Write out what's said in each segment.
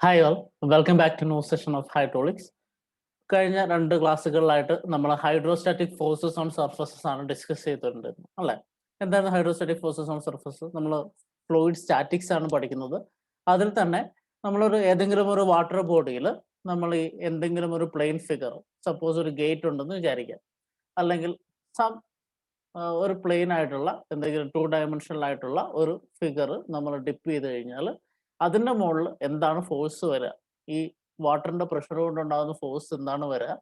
Hi all, welcome back to new session of Hydraulics. കഴിഞ്ഞ രണ്ട് ക്ലാസ്സുകളിലായിട്ട് നമ്മൾ ഹൈഡ്രോസ്റ്റാറ്റിക് ഫോഴ്സസ് ഓൺ സർഫസസ് ആണ് discuss ചെയ്തിട്ടുണ്ടായിരുന്നത് അല്ലേ? എന്താണ് ഹൈഡ്രോസ്റ്റാറ്റിക് ഫോഴ്സസ് ഓൺ സർഫസ്? നമ്മൾ ഫ്ലൂയിഡ് സ്റ്റാറ്റിക്സ് ആണ് പഠിക്കുന്നത്. അതിൽ തന്നെ നമ്മളൊരു ഏതെങ്കിലും ഒരു വാട്ടർ ബോഡിയിൽ നമ്മൾ ഈ എന്തെങ്കിലും ഒരു പ്ലെയിൻ ഫിഗർ, സപ്പോസ് ഒരു ഗേറ്റ് ഉണ്ടെന്ന് വിചാരിക്കാം, അല്ലെങ്കിൽ ഒരു പ്ലെയിൻ ആയിട്ടുള്ള എന്തെങ്കിലും 2 ഡയമെൻഷണൽ ആയിട്ടുള്ള ഒരു ഫിഗർ നമ്മൾ ഡിപ്പ് ചെയ്ത് കഴിഞ്ഞാൽ അതിൻ്റെ മുകളിൽ എന്താണ് ഫോഴ്സ് വരിക, ഈ വാട്ടറിന്റെ പ്രഷർ കൊണ്ടുണ്ടാകുന്ന ഫോഴ്സ് എന്താണ് വരിക,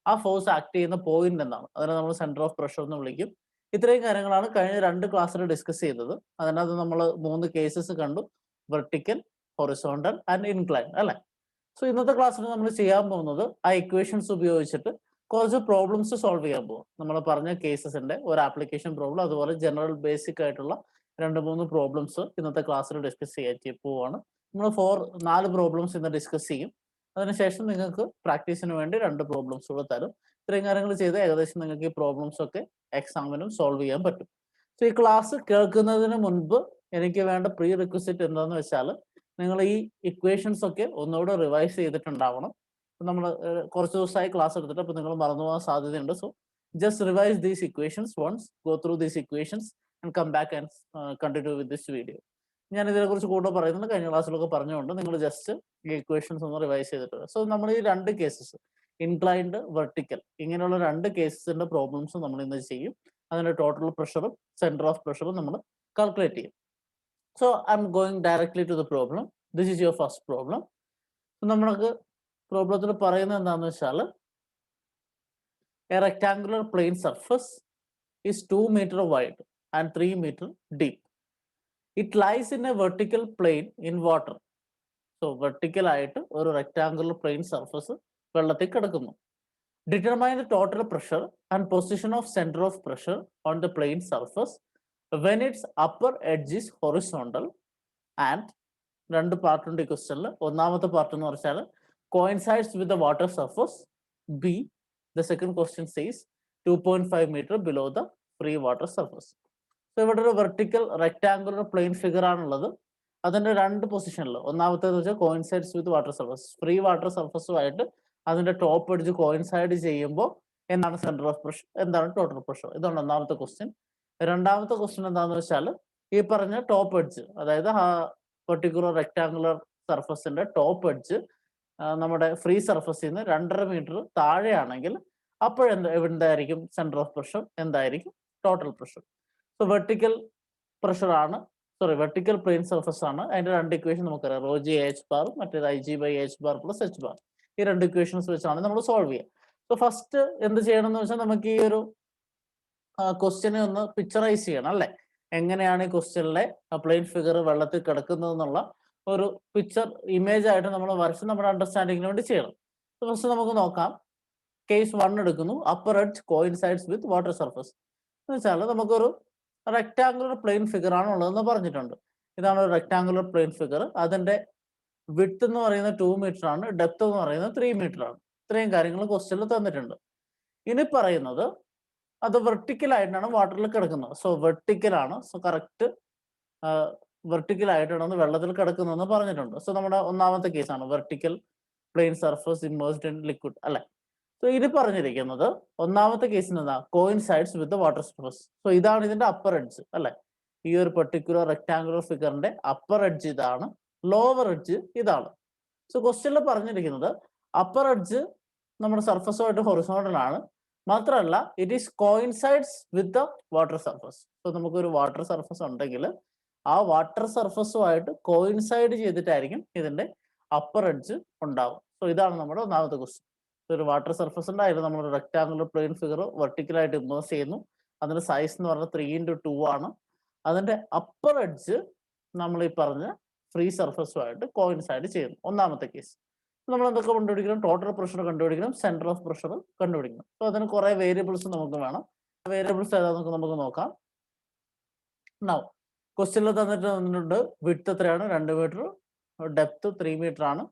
ആ ഫോഴ്സ് ആക്ട് ചെയ്യുന്ന പോയിന്റ് എന്താണ്, അതിനെ നമ്മൾ സെന്റർ ഓഫ് പ്രഷർ എന്ന് വിളിക്കും. ഇത്രയും കാര്യങ്ങളാണ് കഴിഞ്ഞ രണ്ട് ക്ലാസ്സിൽ ഡിസ്കസ് ചെയ്തത്. അതിനകത്ത് നമ്മൾ 3 കേസസ് കണ്ടു: വെർട്ടിക്കൽ, ഹൊറിസോണ്ടൽ ആൻഡ് ഇൻക്ലൈൻ അല്ലേ? സോ ഇന്നത്തെ ക്ലാസ്സിൽ നമ്മൾ ചെയ്യാൻ പോകുന്നത് ആ ഇക്വേഷൻസ് ഉപയോഗിച്ചിട്ട് കുറച്ച് പ്രോബ്ലംസ് സോൾവ് ചെയ്യാൻ പോകും. നമ്മൾ പറഞ്ഞ കേസസിന്റെ ഒരു ആപ്ലിക്കേഷൻ പ്രോബ്ലം, അതുപോലെ ജനറൽ ബേസിക് ആയിട്ടുള്ള 2-3 പ്രോബ്ലംസ് ഇന്നത്തെ ക്ലാസ്സിൽ ഡിസ്കസ് ചെയ്യാൻ പോവാണ്. നമ്മൾ 4 പ്രോബ്ലംസ് ഇന്ന് ഡിസ്കസ് ചെയ്യും. അതിനുശേഷം നിങ്ങൾക്ക് പ്രാക്ടീസിന് വേണ്ടി 2 പ്രോബ്ലംസ് കൂടെ തരും. ഇത്രയും കാര്യങ്ങൾ ചെയ്ത് ഏകദേശം നിങ്ങൾക്ക് ഈ പ്രോബ്ലംസ് ഒക്കെ എക്സാമിനും സോൾവ് ചെയ്യാൻ പറ്റും. സോ ഈ ക്ലാസ് കേൾക്കുന്നതിന് മുൻപ് എനിക്ക് വേണ്ട പ്രീ റിക്വസിറ്റ് എന്താണെന്ന് വെച്ചാൽ, നിങ്ങൾ ഈ ഇക്വേഷൻസ് ഒക്കെ ഒന്നുകൂടെ റിവൈസ് ചെയ്തിട്ടുണ്ടാവണം. നമ്മൾ കുറച്ച് ദിവസമായി ക്ലാസ് എടുത്തിട്ട്, അപ്പോൾ നിങ്ങൾ മറന്നുപോകാൻ സാധ്യതയുണ്ട്. So just revise these equations once, go through these equations and come back and continue with this video. ഞാൻ ഇതിനെക്കുറിച്ച് കൂടുതൽ പറയുന്നത് കഴിഞ്ഞ ക്ലാസ്സിലൊക്കെ പറഞ്ഞുകൊണ്ട് നിങ്ങൾ ജസ്റ്റ് ഈ ഇക്വേഷൻസ് ഒന്ന് റിവൈസ് ചെയ്തിട്ട്. സോ നമ്മൾ ഈ 2 കേസസ്, ഇൻക്ലൈൻഡ്, വെർട്ടിക്കൽ, ഇങ്ങനെയുള്ള 2 കേസസിന്റെ പ്രോബ്ലംസ് നമ്മൾ ഇന്ന് ചെയ്യും. അതിന്റെ ടോട്ടൽ പ്രഷറും സെന്റർ ഓഫ് പ്രഷറും നമ്മൾ കാൽക്കുലേറ്റ് ചെയ്യും. So I'm going directly to the problem. This is your first problem. നമ്മൾക്ക് പ്രോബ്ലത്തിൽ പറയുന്നത് എന്താണെന്ന് വെച്ചാൽ, a rectangular plane surface is 2 meter wide and 3 meter deep. It lies in a vertical plane in water. So vertical ആയിട്ട് ഒരു rectangular plane surface വെള്ളത്തിൽ കിടക്കുന്നു. Determine the total pressure and position of center of pressure on the plane surface when its upper edge is horizontal and രണ്ട് part ഉണ്ട് ഈ ക്വസ്റ്റ്യനിൽ. ഒന്നാമത്തെ part എന്ന് വെച്ചാൽ coincides with the water surface. B, the second question says 2.5 meter below the free water surface. So ഇവിടെ ഒരു vertical rectangular plain figure ആണുള്ളത്. അതിന്റെ 2 പൊസിഷനിൽ, ഒന്നാമത്തേന്ന് വെച്ചാൽ coincides with water surface, free water സർഫസുമായിട്ട് അതിന്റെ ടോപ്പ് എഡ്ജ് കോയിൻസൈഡ് ചെയ്യുമ്പോൾ എന്താണ് സെന്റർ ഓഫ് പ്രഷർ, എന്താണ് ടോട്ടൽ പ്രഷർ. ഇതാണ് ഒന്നാമത്തെ ക്വസ്റ്റ്യൻ. രണ്ടാമത്തെ ക്വസ്റ്റ്യൻ എന്താണെന്ന് വെച്ചാൽ, ഈ പറഞ്ഞ ടോപ്പ് എഡ്ജ്, അതായത് പെർട്ടിക്കുലർ റെക്ടാങ്കുലർ സർഫസിന്റെ ടോപ്പ് എഡ്ജ് നമ്മുടെ ഫ്രീ സർഫസിൽ നിന്ന് 2.5 meter താഴെയാണെങ്കിൽ എന്തായിരിക്കും സെന്റർ ഓഫ് പ്രഷർ, എന്തായിരിക്കും total pressure. So vertical pressure ആണ്, വെർട്ടിക്കൽ പ്ലെയിൻ സർഫസ് ആണ്. അതിന്റെ 2 ഇക്വേഷൻ നമുക്കറിയാം, റോ ജി എച്ച് ബാർ, മറ്റേത് IG/H bar plus H bar. ഈ 2 ഇക്വേഷൻസ് വെച്ചാണ് നമ്മൾ സോൾവ് ചെയ്യുക. സോ ഫസ്റ്റ് എന്ത് ചെയ്യണം എന്ന് വെച്ചാൽ, നമുക്ക് ഈ ഒരു ക്വസ്റ്റ്യനെ ഒന്ന് പിക്ചറൈസ് ചെയ്യണം അല്ലെ? എങ്ങനെയാണ് ഈ ക്വസ്റ്റ്യനിലെ പ്ലെയിൻ ഫിഗർ വെള്ളത്തിൽ കിടക്കുന്നത് എന്നുള്ള ഒരു പിക്ചർ ഇമേജ് ആയിട്ട് നമ്മൾ വരച്ച് നമ്മുടെ അണ്ടർസ്റ്റാൻഡിങ്ങിന് വേണ്ടി ചെയ്യണം. സോ ഫസ്റ്റ് നമുക്ക് നോക്കാം. കേസ് 1 എടുക്കുന്നു. Upper edge coincides with water surface എന്ന് വെച്ചാൽ, നമുക്കൊരു റെക്ടാങ്കുലർ പ്ലെയിൻ ഫിഗർ ആണ് ഉള്ളതെന്ന് പറഞ്ഞിട്ടുണ്ട്. ഇതാണ് ഒരു റെക്ടാങ്കുലർ പ്ലെയിൻ ഫിഗർ. അതിന്റെ വിഡ്ത്ത് എന്ന് പറയുന്നത് 2 meter ആണ്, ഡെപ്ത് എന്ന് പറയുന്നത് 3 meter ആണ്. ഇത്രയും കാര്യങ്ങൾ ക്വസ്റ്റ്യനിൽ തന്നിട്ടുണ്ട്. ഇനി പറയുന്നത് അത് വെർട്ടിക്കൽ ആയിട്ടാണ് വാട്ടറിൽ കിടക്കുന്നത്. സോ വെർട്ടിക്കൽ ആണ്. സോ കറക്റ്റ് വെർട്ടിക്കൽ ആയിട്ടാണ് വെള്ളത്തിൽ കിടക്കുന്നതെന്ന് പറഞ്ഞിട്ടുണ്ട്. സോ നമ്മുടെ ഒന്നാമത്തെ കേസാണ് vertical plane surface immersed in liquid അല്ലെ? സോ ഇത് പറഞ്ഞിരിക്കുന്നത് ഒന്നാമത്തെ കേസിന് എന്താ, coincides with water surface. So ഇതാണ് ഇതിന്റെ അപ്പർ എഡ്ജ് അല്ലെ? ഈ ഒരു പെർട്ടിക്കുലർ റെക്ടാങ്കുലർ ഫിഗറിന്റെ അപ്പർ എഡ്ജ് ഇതാണ്, ലോവർ എഡ്ജ് ഇതാണ്. സോ ക്വസ്റ്റ്യനിൽ പറഞ്ഞിരിക്കുന്നത് അപ്പർ എഡ്ജ് നമ്മുടെ സർഫസുമായിട്ട് ഹൊറിസോണ്ടൽ ആണ്, മാത്രമല്ല it is coincides with the water surface. So നമുക്കൊരു വാട്ടർ സർഫസ് ഉണ്ടെങ്കിൽ ആ വാട്ടർ സർഫസുമായിട്ട് കോയിൻസൈഡ് ചെയ്തിട്ടായിരിക്കും ഇതിന്റെ അപ്പർ എഡ്ജ് ഉണ്ടാവും. സോ ഇതാണ് നമ്മുടെ ഒന്നാമത്തെ ക്വസ്റ്റ്യൻ. ഒരു വാട്ടർ സർഫസ് ഉണ്ട്, അതിൽ നമ്മൾ റെക്ടാങ്കുലർ പ്ലെയിൻ ഫിഗർ വെർട്ടിക്കലായിട്ട് ഇമേഴ്സ് ചെയ്യുന്നു. അതിന്റെ സൈസ് എന്ന് പറഞ്ഞാൽ 3x2 ആണ്. അതിന്റെ അപ്പർ എഡ്ജ് നമ്മൾ ഈ പറഞ്ഞ ഫ്രീ സർഫസുമായിട്ട് കോയിൻസൈഡ് ചെയ്യുന്നു. ഒന്നാമത്തെ കേസ്. നമ്മൾ എന്തൊക്കെ കണ്ടുപിടിക്കണം? ടോട്ടൽ പ്രഷർ കണ്ടുപിടിക്കണം, സെന്റർ ഓഫ് പ്രഷർ കണ്ടുപിടിക്കണം. സോ അതിന് കുറെ വേരിയബിൾസ് നമുക്ക് വേണം. വേരിയബിൾസ് ഏതാണെന്നൊക്കെ നമുക്ക് നോക്കാം. നൗ ക്വസ്റ്റ്യനിൽ തന്നിട്ടുണ്ട് വിഡ്ത്ത് എത്രയാണ്, 2 meter, ഡെപ്ത് 3 meter ആണ്,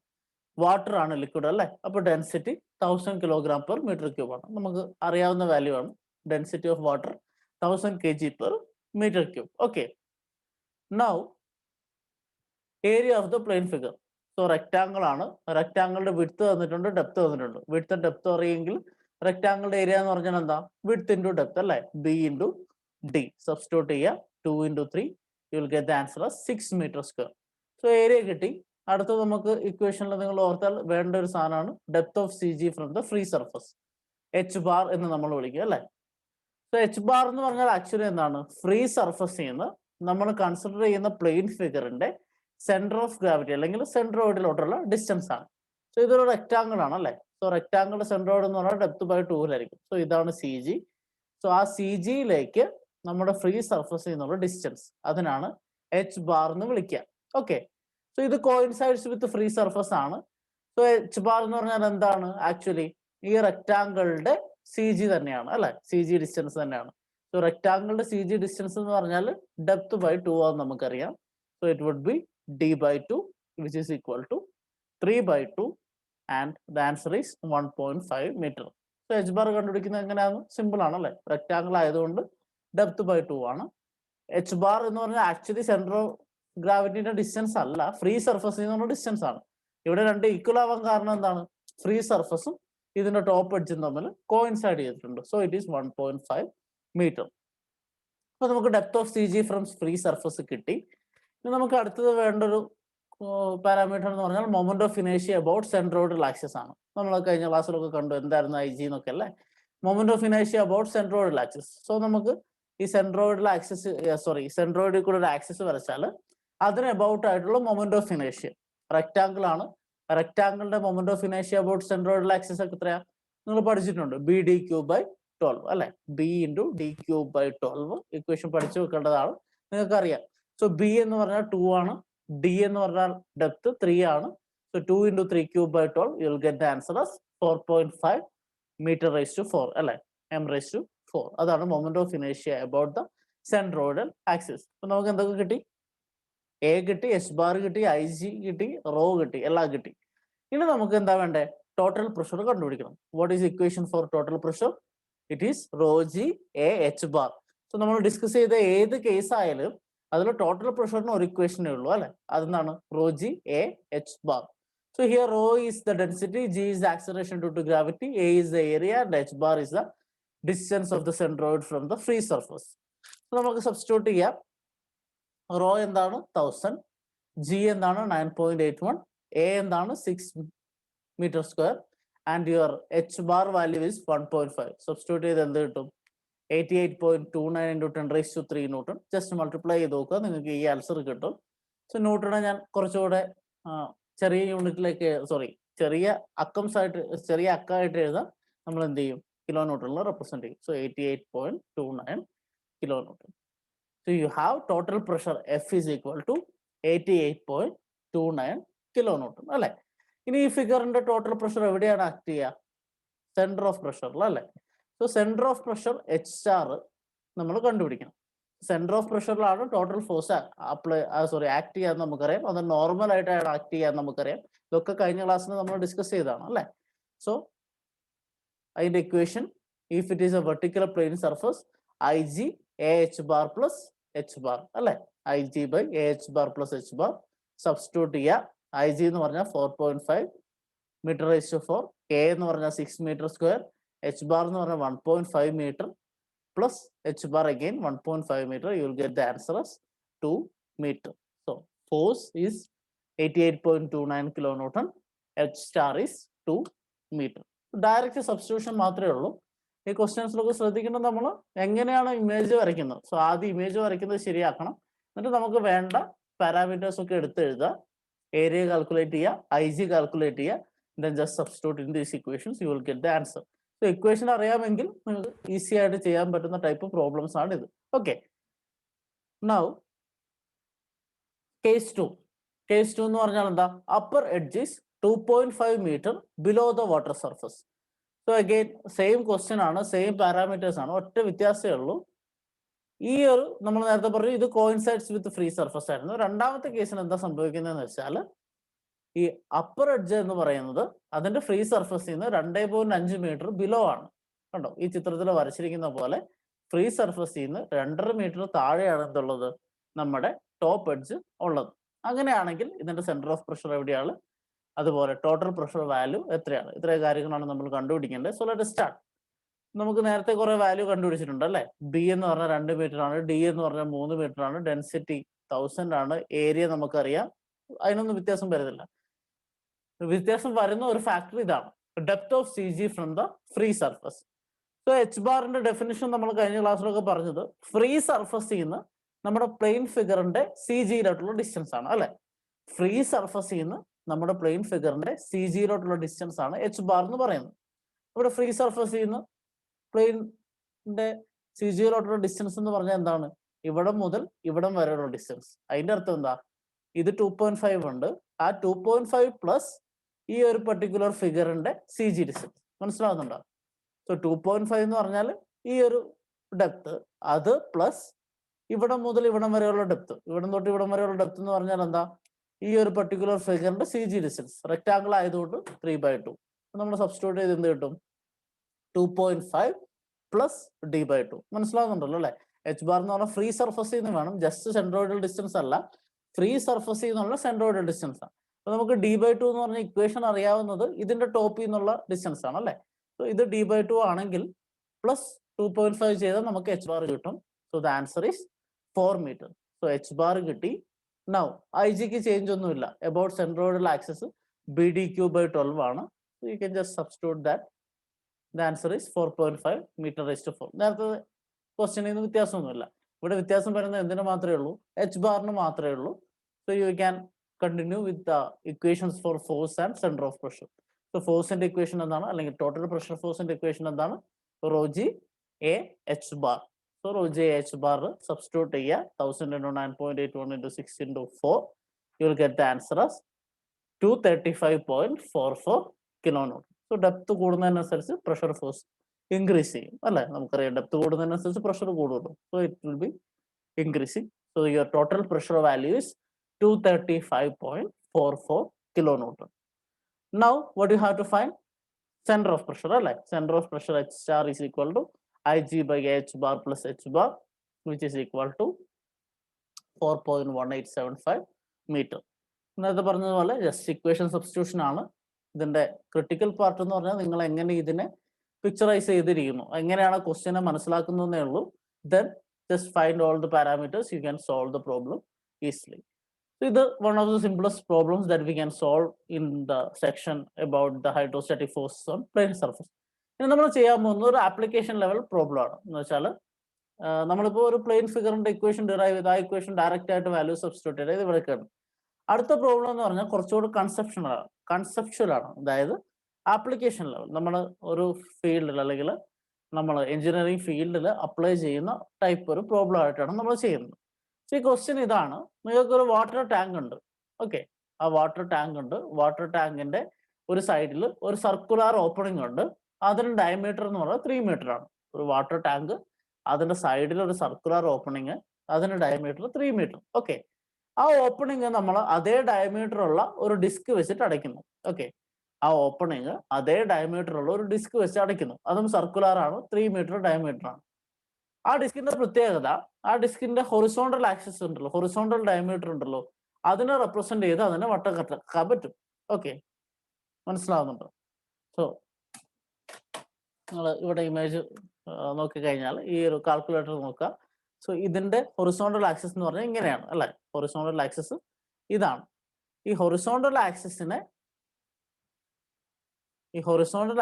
വാട്ടർ ആണ് ലിക്വിഡ് അല്ലേ? അപ്പൊ ഡെൻസിറ്റി 1000 kg/m3 ആണ്. നമുക്ക് അറിയാവുന്ന വാല്യൂ ആണ്. Density of water 1000 kg/m3. Okay. Now area of the plane figure. So so rectangle ആണ്. റെക്ടാങ്കിളിന്റെ വിഡ്ത്ത് തന്നിട്ടുണ്ട്, ഡെപ്ത് തന്നിട്ടുണ്ട്. വിഡ്ത്ത് ഡെപ്ത് അറിയെങ്കിൽ റെക്ടാങ്കിളിന്റെ ഏരിയ എന്ന് പറഞ്ഞാൽ എന്താ? വിഡ്ത്ത് ഇൻറ്റു ഡെപ്ത് അല്ലേ? B into D. സബ്സ്റ്റിറ്റ്യൂട്ട് ചെയ്യുക. 2 × 3 you will get the answer 6 metre square. So area കിട്ടി. അടുത്തത് നമുക്ക് ഇക്വേഷനിൽ നിങ്ങൾ ഓർത്താൽ വേണ്ട ഒരു സാധനമാണ് depth of C G from the free surface. H bar എന്ന് നമ്മൾ വിളിക്കുക അല്ലേ? സോ എച്ച് ബാർ എന്ന് പറഞ്ഞാൽ ആക്ച്വലി എന്താണ്? ഫ്രീ സർഫസിൽ നിന്ന് നമ്മൾ കൺസിഡർ ചെയ്യുന്ന പ്ലെയിൻ ഫിഗറിന്റെ സെന്റർ ഓഫ് ഗ്രാവിറ്റി അല്ലെങ്കിൽ സെൻട്രോയിഡിലോട്ടുള്ള ഡിസ്റ്റൻസ് ആണ്. സോ ഇതൊരു റെക്ടാങ്കിൾ ആണ് അല്ലേ? സോ റെക്ടാങ്കിൾ സെൻട്രോയിഡ് എന്ന് പറഞ്ഞാൽ ഡെപ്ത് ബൈ 2 സോ ഇതാണ് സി ജി. സോ ആ സി ജിയിലേക്ക് നമ്മുടെ ഫ്രീ സർഫസിൽ നിന്നുള്ള ഡിസ്റ്റൻസ്, അതിനാണ് എച്ച് ബാർ എന്ന് വിളിക്കുക. ഓക്കെ. സോ ഇത് കോയിൻസൈഡ്സ് വിത്ത് ഫ്രീ സർഫസ് ആണ്. സോ എച്ച് ബാർ എന്ന് പറഞ്ഞാൽ എന്താണ്? ആക്ച്വലി ഈ റെക്ടാങ്കിളിന്റെ സി ജി തന്നെയാണ് അല്ലെ? സി ജി ഡിസ്റ്റൻസ് തന്നെയാണ്. സോ റെക്ടാങ്കിളിന്റെ സി ജി ഡിസ്റ്റൻസ് എന്ന് പറഞ്ഞാൽ ഡെപ്ത് ബൈ 2 ആണെന്ന് നമുക്കറിയാം. So it would be d by 2 which is equal to 3 by 2 and the answer is 1.5 meter. So h bar കണ്ടുപിടിക്കുന്നത് എങ്ങനെയാണ്? സിമ്പിൾ ആണല്ലേ? റെക്ടാങ്കിൾ ആയതുകൊണ്ട് ഡെപ്ത് ബൈ 2 ആണ്. എച്ച് ബാർ എന്ന് പറഞ്ഞാൽ ആക്ച്വലി സെന്റർ ഓഫ് ഗ്രാവിറ്റിന്റെ ഡിസ്റ്റൻസ് അല്ല, ഫ്രീ സർഫസിൽ നിന്നുള്ള ഡിസ്റ്റൻസ് ആണ്. ഇവിടെ രണ്ട് ഈക്വൽ ആവാൻ കാരണം എന്താണ്? ഫ്രീ സർഫസും ഇതിന്റെ ടോപ്പ് എഡ്ജും തമ്മിൽ കോയിൻസൈഡ് ചെയ്തിട്ടുണ്ട്. So it is 1.5 metre. അപ്പൊ നമുക്ക് depth of C G from free surface കിട്ടി. ഇനി നമുക്ക് അടുത്തത് വേണ്ട ഒരു പാരാമീറ്റർ എന്ന് പറഞ്ഞാൽ മൊമെന്റ് ഓഫ് ഇനേഷ്യ അബൌട്ട് സെൻട്രോയിഡൽ ആക്സിസ് ആണ്. നമ്മൾ കഴിഞ്ഞ ക്ലാസ്സിലൊക്കെ കണ്ടു എന്തായിരുന്നു ഐ ജി എന്നൊക്കെ അല്ലേ? മൊമെന്റ് ഓഫ് ഇനേഷ്യ അബൌട്ട് സെൻട്രോയിഡൽ ആക്സിസ്. സോ നമുക്ക് ഈ സെൻട്രോയിഡൽ ആക്സിസ് സെൻട്രോയിഡിൽ കൂടെ ഒരു ആക്സിസ് വരച്ചാൽ അതിന് അബൌട്ട് ആയിട്ടുള്ള മൊമെന്റ് ഓഫ് ഇനേഷ്യ റെക്ടാങ്കിൾ ആണ്. റെക്ടാങ്കിളിന്റെ മൊമെന്റ് ഓഫ് ഇനേഷ്യ അബൌട്ട് സെൻട്രോയിഡൽ ആക്സിസ് ഒക്കെ എത്രയാ? നിങ്ങൾ പഠിച്ചിട്ടുണ്ട്, ബി ഡി ക്യൂബ് ബൈ 12 അല്ലെ? B into D cube by 12 equation പഠിച്ചു വെക്കേണ്ടതാണ്, നിങ്ങൾക്ക് അറിയാം. സോ ബി എന്ന് പറഞ്ഞാൽ 2 ആണ്, ഡി എന്ന് പറഞ്ഞാൽ ഡെപ്ത് 3 ആണ്. So 2 × 3 cube by 12 you will get the answer as 4.5 metre raise to 4 അല്ലെ? M raise to 4. അതാണ് മൊമെന്റ് ഓഫ് ഇനേഷ്യ അബൌട്ട് ദ സെൻട്രോയിഡൽ ആക്സിസ്. അപ്പൊ നമുക്ക് എന്തൊക്കെ കിട്ടി? എ കിട്ടി, എച്ച് ബാർ കിട്ടി, ഐ ജി കിട്ടി, റോ കിട്ടി, എല്ലാം കിട്ടി. ഇനി നമുക്ക് എന്താ വേണ്ടേ? ടോട്ടൽ പ്രഷർ കണ്ടുപിടിക്കണം. What is equation for total pressure? It is rho G A H bar. So നമ്മൾ ഡിസ്കസ് ചെയ്ത ഏത് കേസ് ആയാലും അതിൽ ടോട്ടൽ പ്രഷറിന് ഒരു ഇക്വേഷനേ ഉള്ളൂ അല്ലെ? അതെന്താണ്? Rho G A H bar. So here rho is the density, g is the acceleration due to gravity, A is the area and h bar is the distance of the centroid from the free surface. നമുക്ക് substitute ചെയ്യാം. Rho എന്താണ്? 1000, g എന്താണ്? 9.81, A എന്താണ്? 6 metre square and your H bar value is 1.5. Substitute ചെയ്ത് എന്ത് കിട്ടും? 88.29 × 10⁻³ newton. Just multiply ചെയ്ത് നോക്കുക, നിങ്ങൾക്ക് ഈ ആൻസർ കിട്ടും. സോ ന്യൂട്ടണെ ഞാൻ കുറച്ചുകൂടെ ചെറിയ യൂണിറ്റിലേക്ക് ചെറിയ അക്കമായിട്ട് എഴുതാം. നമ്മൾ എന്ത് ചെയ്യും? കിലോ ന്യൂട്ടണിൽ റെപ്രസെന്റ് ചെയ്യും. So 88.29 kilo newton. So you have total pressure F is equal to 88.29 kilo newton അല്ലെ? ഇനി ഈ ഫിഗറിന്റെ ടോട്ടൽ പ്രഷർ എവിടെയാണ് ആക്ട് ചെയ്യുക? സെന്റർ ഓഫ് പ്രഷറിൽ അല്ലെ? So centre of pressure H star നമ്മൾ കണ്ടുപിടിക്കണം. സെന്റർ ഓഫ് പ്രഷറിലാണ് ടോട്ടൽ ഫോഴ്സ് ആക്ട് ചെയ്യാന്ന് നമുക്കറിയാം. അത് നോർമൽ ആയിട്ടാണ് ആക്ട് ചെയ്യാന്ന് നമുക്കറിയാം. ഇതൊക്കെ കഴിഞ്ഞ ക്ലാസ്സിൽ നമ്മൾ ഡിസ്കസ് ചെയ്തതാണ് അല്ലെ? സോ അതിന്റെ equation, if it is a vertical plane surface, I G A H bar plus H bar അല്ലെ? I G by A H bar plus H bar substitute ചെയ്യുക. ഐ ജി എന്ന് പറഞ്ഞാൽ 4.5 മീറ്റർ റൈസ് ടു 4, എ എന്ന് പറഞ്ഞാൽ 6 metre square, H bar എന്ന് പറഞ്ഞാൽ 1.5 metre plus h bar again 1.5 meter, you will get the answer as 2 meter. So force is 88.29 kilonewton, h star is 2 meter. Direct substitution മാത്രമേ ഉള്ളൂ. ഈ ക്വസ്റ്റ്യൻസിലൊക്കെ ശ്രദ്ധിക്കേണ്ടത് നമ്മൾ എങ്ങനെയാണ് ഇമേജ് വരയ്ക്കുന്നത്. സോ ആദ്യം ഇമേജ് വരയ്ക്കുന്നത് ശരിയാക്കണം. എന്നിട്ട് നമുക്ക് വേണ്ട പാരാമീറ്റേഴ്സ് ഒക്കെ എടുത്ത് എഴുതുക, ഏരിയ കാൽക്കുലേറ്റ് ചെയ്യുക, ഐ ജി കാൽക്കുലേറ്റ് ചെയ്യുക, then just substitute in these equations, you will get the answer. So equation അറിയാമെങ്കിൽ നിങ്ങൾക്ക് ഈസി ആയിട്ട് ചെയ്യാൻ പറ്റുന്ന ടൈപ്പ് പ്രോബ്ലംസ് ആണ് ഇത്. Okay, now case 2. കേസ് 2 എന്ന് പറഞ്ഞാൽ എന്താ? Upper edge is 2.5 metre below the water surface. So again same question ആണ്, സെയിം പാരാമീറ്റേഴ്സ് ആണ്, ഒറ്റ വ്യത്യാസമേ ഉള്ളൂ. ഈ ഒരു നമ്മൾ നേരത്തെ പറഞ്ഞു ഇത് കോയിൻസൈഡ്സ് വിത്ത് ഫ്രീ സർഫസ് ആയിരുന്നു. രണ്ടാമത്തെ കേസിൽ എന്താ സംഭവിക്കുന്നതെന്ന് വെച്ചാൽ ഈ അപ്പർ എഡ്ജ് എന്ന് പറയുന്നത് അതിന്റെ ഫ്രീ സർഫസിൽ നിന്ന് 2.5 മീറ്റർ ബിലോ ആണ്. കണ്ടോ, ഈ ചിത്രത്തിൽ വരച്ചിരിക്കുന്ന പോലെ ഫ്രീ സർഫസിൽ നിന്ന് 2.5 മീറ്റർ താഴെയാണ് എന്തുള്ളത്? നമ്മുടെ ടോപ്പ് എഡ്ജ് ഉള്ളത്. അങ്ങനെയാണെങ്കിൽ ഇതിന്റെ സെന്റർ ഓഫ് പ്രഷർ എവിടെയാണ്? അതുപോലെ ടോട്ടൽ പ്രഷർ വാല്യൂ എത്രയാണ്, ഇത്രയും കാര്യങ്ങളാണ് നമ്മൾ കണ്ടുപിടിക്കേണ്ടത്. So let start. നമുക്ക് നേരത്തെ കുറെ വാല്യൂ കണ്ടുപിടിച്ചിട്ടുണ്ട് അല്ലേ. ബി എന്ന് പറഞ്ഞാൽ 2 മീറ്റർ ആണ്, ഡി എന്ന് പറഞ്ഞാൽ 3 മീറ്റർ ആണ്, ഡെൻസിറ്റി 1000 ആണ്, ഏരിയ നമുക്കറിയാം, അതിനൊന്നും വ്യത്യാസം വരുന്നില്ല. വ്യത്യാസം വരുന്ന ഒരു ഫാക്ടർ ഇതാണ്, depth of C G from the free surface. So H ബാറിന്റെ ഡെഫിനിഷൻ നമ്മൾ കഴിഞ്ഞ ക്ലാസ്സിലൊക്കെ പറഞ്ഞത് ഫ്രീ സർഫസിൽ നിന്ന് നമ്മുടെ പ്ലെയിൻ ഫിഗറിന്റെ സി ജിയിലോട്ടുള്ള ഡിസ്റ്റൻസ് ആണ് അല്ലെ. ഫ്രീ സർഫസിൽ നിന്ന് നമ്മുടെ പ്ലെയിൻ ഫിഗറിന്റെ സി ജിയിലോട്ടുള്ള ഡിസ്റ്റൻസ് ആണ് എച്ച് ബാർ എന്ന് പറയുന്നത്. ഇവിടെ ഫ്രീ സർഫസിൽ നിന്ന് പ്ലെയിനിന്റെ സി ജിയിലോട്ടുള്ള ഡിസ്റ്റൻസ് എന്ന് പറഞ്ഞാൽ എന്താണ്, ഇവിടം മുതൽ ഇവിടം വരെയുള്ള ഡിസ്റ്റൻസ്. അതിന്റെ അർത്ഥം എന്താ, ഇത് 2.5 ഉണ്ട്, ആ 2.5 പ്ലസ് ഈ ഒരു പെർട്ടിക്കുലർ ഫിഗറിന്റെ സി ജി ഡിസ്റ്റൻസ്. മനസ്സിലാവുന്നുണ്ടോ? സോ 2.5 എന്ന് പറഞ്ഞാൽ ഈ ഒരു ഡെപ്ത്, അത് പ്ലസ് ഇവിടം മുതൽ ഇവിടം വരെയുള്ള ഡെപ്ത്, ഇവിടം തൊട്ട് ഇവിടം വരെയുള്ള ഡെപ്ത് എന്ന് പറഞ്ഞാൽ എന്താ, ഈ ഒരു പെർട്ടിക്കുലർ ഫിഗറിന്റെ സി ജി ഡിസ്റ്റൻസ്. റെക്ടാങ്കിൾ ആയതുകൊണ്ട് 3/2. നമ്മൾ സബ്സ്റ്റിറ്റ്യൂട്ട് ചെയ്ത് എന്ത് കിട്ടും, 2.5 പ്ലസ് d/2. മനസ്സിലാവുന്നുണ്ടല്ലോ അല്ലെ. എച്ച് ബാർ എന്ന് പറഞ്ഞാൽ ഫ്രീ സർഫസിൽ നിന്ന് വേണം, ജസ്റ്റ് സെൻട്രോയിഡൽ ഡിസ്റ്റൻസ് അല്ല, ഫ്രീ സർഫസിൽ നിന്നുള്ള സെൻട്രോയിഡൽ ഡിസ്റ്റൻസ് ആണ്. അപ്പൊ നമുക്ക് d/2 എന്ന് പറഞ്ഞ ഇക്വേഷൻ അറിയാവുന്നത് ഇതിന്റെ ടോപ്പിൽ നിന്നുള്ള ഡിസ്റ്റൻസ് ആണ് അല്ലെ. സോ ഇത് d/2 ആണെങ്കിൽ പ്ലസ് 2.5 ചെയ്താൽ നമുക്ക് എച്ച് ബാർ കിട്ടും. So the answer is 4 metre. So H bar കിട്ടി. നൗ ഐ ജിക്ക് ചേഞ്ച് ഒന്നുമില്ല, അബൌട്ട് സെൻട്രോയിഡൽ ആക്സിസ് BDQ/12 ആണ്. So you can just substitute that. The answer is 4.5 m/4. നേരത്തെ ക്വസ്റ്റ്യനിൽ നിന്ന് വ്യത്യാസമൊന്നുമില്ല. ഇവിടെ വ്യത്യാസം വരുന്നത് എന്തിനു മാത്രമേ ഉള്ളൂ, എച്ച് ബാറിന് മാത്രമേ ഉള്ളൂ. So you can continue with the equations for force and centre of pressure. So ഫോഴ്സിന്റെ ഇക്വേഷൻ എന്താണ്, അല്ലെങ്കിൽ ടോട്ടൽ പ്രഷർ ഫോഴ്സിന്റെ ഇക്വേഷൻ എന്താണ്, rho G A H bar. So rho G A H bar substitute ചെയ്യുക, 1000 × 9.81 × 6 × 4, you will get the answer as 235.44 kN. So depth കൂടുന്നതിനനുസരിച്ച് pressure force increase ചെയ്യും അല്ലെ. നമുക്കറിയാം ഡെപ്ത് കൂടുന്നതിനനുസരിച്ച് പ്രഷർ കൂടുള്ളൂ. So it will B increasing. So your total pressure value is 235.44 kN. Now what you have to find, center of pressure അല്ലെ. Center of pressure H star is equal to Ig/H bar plus H bar, which is equal to 4.1875 meter. നേരത്തെ പറഞ്ഞതുപോലെ just equation substitution ആണ്. ഇതിന്റെ critical part എന്ന് പറഞ്ഞാൽ നിങ്ങൾ എങ്ങനെ ഇതിനെ പിക്ചറൈസ് ചെയ്തിരിക്കുന്നു, എങ്ങനെയാണ് ക്വസ്റ്റ്യനെ മനസ്സിലാക്കുന്നതേ ഉള്ളൂ. Then just find all the parameters, U can solve the problem easily. ഇത് one of the simplest problems that we can solve in the section about the hydrostatic forces on plane surface. ഇനി നമ്മൾ ചെയ്യാൻ പോകുന്ന ഒരു application level problem ആണ്. എന്ന് വെച്ചാൽ നമ്മളിപ്പോൾ ഒരു പ്ലെയിൻ ഫിഗറിന്റെ ഇക്വേഷൻ ഡിറൈവ് ചെയ്ത് ആ ഇക്വേഷൻ ഡയറക്റ്റ് ആയിട്ട് വാല്യൂ സബ്സ്റ്റിറ്റ്യൂട്ട് ചെയ്ത് ഇവിടെ കിട്ടും. അടുത്ത പ്രോബ്ലം എന്ന് പറഞ്ഞാൽ കുറച്ചുകൂടി കൺസെപ്ച്വൽ ആണ്. അതായത് ആപ്ലിക്കേഷൻ ലെവൽ നമ്മൾ ഒരു ഫീൽഡിൽ അല്ലെങ്കിൽ നമ്മൾ എഞ്ചിനീയറിംഗ് ഫീൽഡിൽ അപ്ലൈ ചെയ്യുന്ന ടൈപ്പ് ഒരു പ്രോബ്ലം ആയിട്ടാണ് നമ്മൾ ചെയ്യുന്നത്. ഈ ക്വസ്റ്റ്യൻ ഇതാണ്, നിങ്ങൾക്കൊരു വാട്ടർ ടാങ്ക് ഉണ്ട്. ഓക്കെ, ആ വാട്ടർ ടാങ്ക് ഉണ്ട്, വാട്ടർ ടാങ്കിന്റെ ഒരു സൈഡിൽ ഒരു സർക്കുലർ ഓപ്പണിംഗ് ഉണ്ട്, അതിന്റെ ഡയമീറ്റർ എന്ന് പറയുന്നത് 3 മീറ്റർ ആണ്. ഒരു വാട്ടർ ടാങ്ക്, അതിന്റെ സൈഡിൽ ഒരു സർക്കുലർ ഓപ്പണിംഗ്, അതിന്റെ ഡയമീറ്റർ 3 മീറ്റർ. ഓക്കെ, ആ ഓപ്പണിംഗ് നമ്മൾ അതേ ഡയമീറ്റർ ഉള്ള ഒരു ഡിസ്ക് വെച്ചിട്ട് അടയ്ക്കുന്നു. ഓക്കെ, ആ ഓപ്പണിംഗ് അതേ ഡയമീറ്റർ ഉള്ള ഒരു ഡിസ്ക് വെച്ച് അടയ്ക്കുന്നു, അതും സർക്കുലർ ആണ്, 3 മീറ്റർ ഡയമീറ്റർ ആണ്. ആ ഡിസ്കിന്റെ പ്രത്യേകത, ആ ഡിസ്കിന്റെ ഹൊറിസോണ്ടൽ ആക്സിസ് ഉണ്ടല്ലോ, ഹൊറിസോണ്ടൽ ഡയമീറ്റർ ഉണ്ടല്ലോ, അതിനെ റെപ്രസെന്റ് ചെയ്ത് അതിനെ വട്ടം കട്ടാക്കാൻ പറ്റും. ഓക്കെ, മനസ്സിലാവുന്നുണ്ടോ? സോ നിങ്ങൾ ഇവിടെ ഇമേജ് നോക്കിക്കഴിഞ്ഞാൽ ഈ ഒരു കാൽക്കുലേറ്റർ നോക്കുക. സോ ഇതിന്റെ ഹൊറിസോണ്ടൽ ആക്സിസ് എന്ന് പറഞ്ഞാൽ ഇങ്ങനെയാണ് അല്ലെ. ഹൊറിസോണ്ടൽ ആക്സിസ് ഇതാണ്. ഈ ഹൊറിസോണ്ടൽ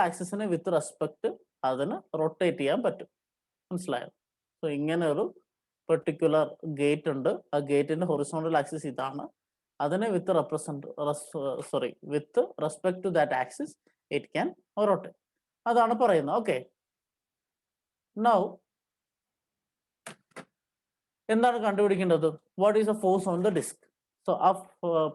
ആക്സിസിനെ വിത്ത് റെസ്പെക്ട് അതിന് റൊട്ടേറ്റ് ചെയ്യാൻ പറ്റും. മനസ്സിലായോ? സോ ഇങ്ങനെ ഒരു പെർട്ടിക്കുലർ ഗേറ്റ് ഉണ്ട്, ആ ഗേറ്റിന്റെ ഹൊറിസോണ്ടൽ ആക്സിസ് ഇതാണ്, അതിനെ with respect to that axis it can rotate, അതാണ് പറയുന്നത്. ഓക്കെ, നൗ എന്താണ് കണ്ടുപിടിക്കേണ്ടത്? What is a force on the disc. So ആ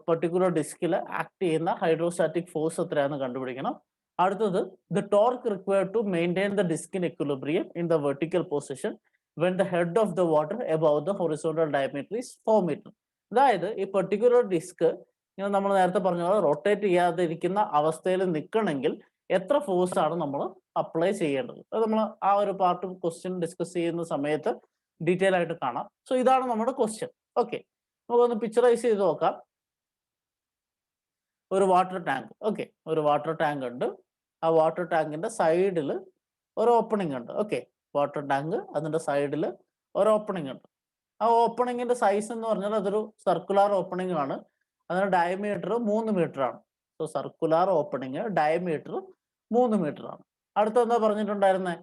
പെർട്ടിക്കുലർ ഡിസ്കിൽ ആക്ട് ചെയ്യുന്ന ഹൈഡ്രോസ്റ്റാറ്റിക് ഫോഴ്സ് എത്രയാണെന്ന് കണ്ടുപിടിക്കണം. അടുത്തത് the torque required to maintain the disc in equilibrium in the vertical position when the head of the water above the horizontal diameter is 4 meter. അതായത് ഈ particular disk ഇങ്ങനെ നമ്മൾ നേരത്തെ പറഞ്ഞ പോലെ റൊട്ടേറ്റ് ചെയ്യാതെ ഇരിക്കുന്ന അവസ്ഥയിൽ നിൽക്കണമെങ്കിൽ എത്ര ഫോഴ്സ് ആണ് നമ്മൾ അപ്ലൈ ചെയ്യേണ്ടത്? അത് നമ്മൾ ആ ഒരു പാർട്ട് ക്വസ്റ്റ്യൻ ഡിസ്കസ് ചെയ്യുന്ന സമയത്ത് ഡീറ്റെയിൽ ആയിട്ട് കാണാം. സോ ഇതാണ് നമ്മുടെ ക്വസ്റ്റ്യൻ. ഓക്കെ, നമുക്കൊന്ന് പിക്ചറൈസ് ചെയ്ത് നോക്കാം. ഒരു വാട്ടർ ടാങ്ക്. ഓക്കെ, ഒരു വാട്ടർ ടാങ്ക് ഉണ്ട്. ആ വാട്ടർ ടാങ്കിന്റെ സൈഡിൽ ഒരു ഓപ്പണിംഗ് ഉണ്ട്. ഓക്കെ, വാട്ടർ ടാങ്ക് അതിന്റെ സൈഡിൽ ഒരു ഓപ്പണിംഗ് ഉണ്ട്. ആ ഓപ്പണിങ്ങിന്റെ സൈസ് എന്ന് പറഞ്ഞാൽ അതൊരു സർക്കുലർ ഓപ്പണിംഗ് ആണ്. അതിന്റെ ഡയമീറ്റർ 3 മീറ്റർ ആണ്. So circular opening diameter 3 metre ആണ്. അടുത്ത എന്താ പറഞ്ഞിട്ടുണ്ടായിരുന്നേ?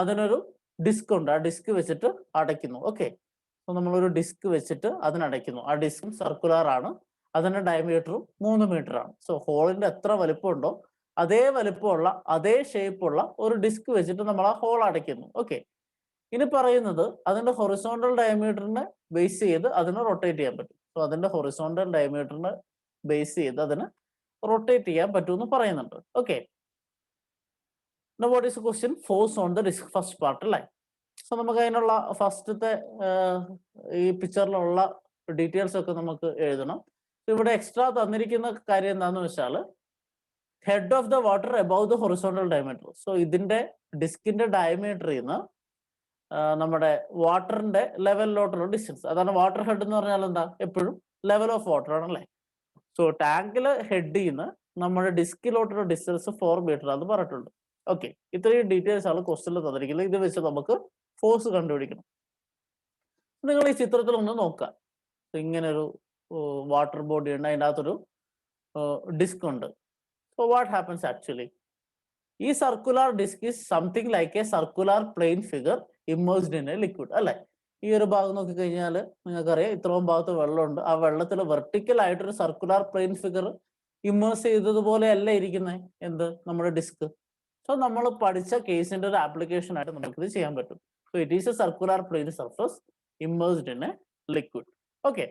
അതിനൊരു ഡിസ്ക് ഉണ്ട്. ആ ഡിസ്ക് വെച്ചിട്ട് അടയ്ക്കുന്നു. ഓക്കെ, സോ നമ്മളൊരു ഡിസ്ക് വെച്ചിട്ട് അതിനടയ്ക്കുന്നു. ആ ഡിസ്കും സർക്കുലർ ആണ്. അതിന്റെ ഡയമീറ്ററും 3 മീറ്റർ ആണ്. സോ ഹോളിന്റെ എത്ര വലിപ്പമുണ്ടോ അതേ വലിപ്പമുള്ള അതേ ഷേപ്പുള്ള ഒരു ഡിസ്ക് വെച്ചിട്ട് നമ്മൾ ആ ഹോൾ അടയ്ക്കുന്നു. ഓക്കെ, ഇനി പറയുന്നത് അതിന്റെ ഹൊറിസോണ്ടൽ ഡയമീറ്ററിനെ ബേസ് ചെയ്ത് അതിനെ റൊട്ടേറ്റ് ചെയ്യാൻ പറ്റും. സോ അതിന്റെ ഹൊറിസോണ്ടൽ ഡയമീറ്ററിനെ ബേസ് ചെയ്ത് അതിന് റൊട്ടേറ്റ് ചെയ്യാൻ പറ്റുമെന്ന് പറയുന്നുണ്ട്. Okay, what is question? Force on the disc, first part അല്ലേ? സോ നമുക്ക് അതിനുള്ള ഫസ്റ്റത്തെ ഈ പിക്ചറിലുള്ള ഡീറ്റെയിൽസ് ഒക്കെ നമുക്ക് എഴുതണം. ഇവിടെ എക്സ്ട്രാ തന്നിരിക്കുന്ന കാര്യം എന്താണെന്ന് വെച്ചാൽ head of the water above the horizontal diameter. So ഇതിന്റെ ഡിസ്കിന്റെ ഡയമീറ്ററിൽ നിന്ന് നമ്മുടെ വാട്ടറിന്റെ ലെവലിലോട്ടുള്ള ഡിസ്റ്റൻസ്, അതാണ് വാട്ടർ ഹെഡ് എന്ന് പറഞ്ഞാൽ എന്താ? എപ്പോഴും ലെവൽ ഓഫ് വാട്ടർ ആണല്ലേ. സോ ടാങ്കില് ഹെഡിൽ നിന്ന് നമ്മുടെ ഡിസ്കിലോട്ടുള്ള ഡിസ്റ്റൻസ് 4 മീറ്റർ ആണെന്ന് പറഞ്ഞിട്ടുണ്ട്. ഓക്കെ, ഇത്രയും ഡീറ്റെയിൽസ് ആണ് ക്വസ്റ്റ്യനിൽ തന്നിരിക്കുന്നത്. ഇത് വെച്ച് നമുക്ക് ഫോഴ്സ് കണ്ടുപിടിക്കണം. നിങ്ങൾ ഈ ചിത്രത്തിൽ ഒന്ന് നോക്കുക. ഇങ്ങനെ ഒരു വാട്ടർ ബോഡി ഉണ്ട്, അതിൻ്റെ അകത്തൊരു ഡിസ്ക് ഉണ്ട്. So what happens actually? ഈ circular disc is something like a circular plane figure immersed in a liquid അല്ലെ. ഈ ഒരു ഭാഗം നോക്കി കഴിഞ്ഞാൽ നിങ്ങൾക്കറിയാം ഇത്രയും ഭാഗത്ത് വെള്ളമുണ്ട്. ആ വെള്ളത്തിൽ വെർട്ടിക്കൽ ആയിട്ടൊരു സർക്കുലർ പ്ലെയിൻ ഫിഗർ ഇമേഴ്സ് ചെയ്തതുപോലെ അല്ല ഇരിക്കുന്നത് എന്ത് നമ്മുടെ ഡിസ്ക്. സോ നമ്മൾ പഠിച്ച കേസിന്റെ ഒരു ആപ്ലിക്കേഷൻ ആയിട്ട് നമുക്കിത് ചെയ്യാൻ പറ്റും. So it is a circular plane surface immersed in a liquid. Okay,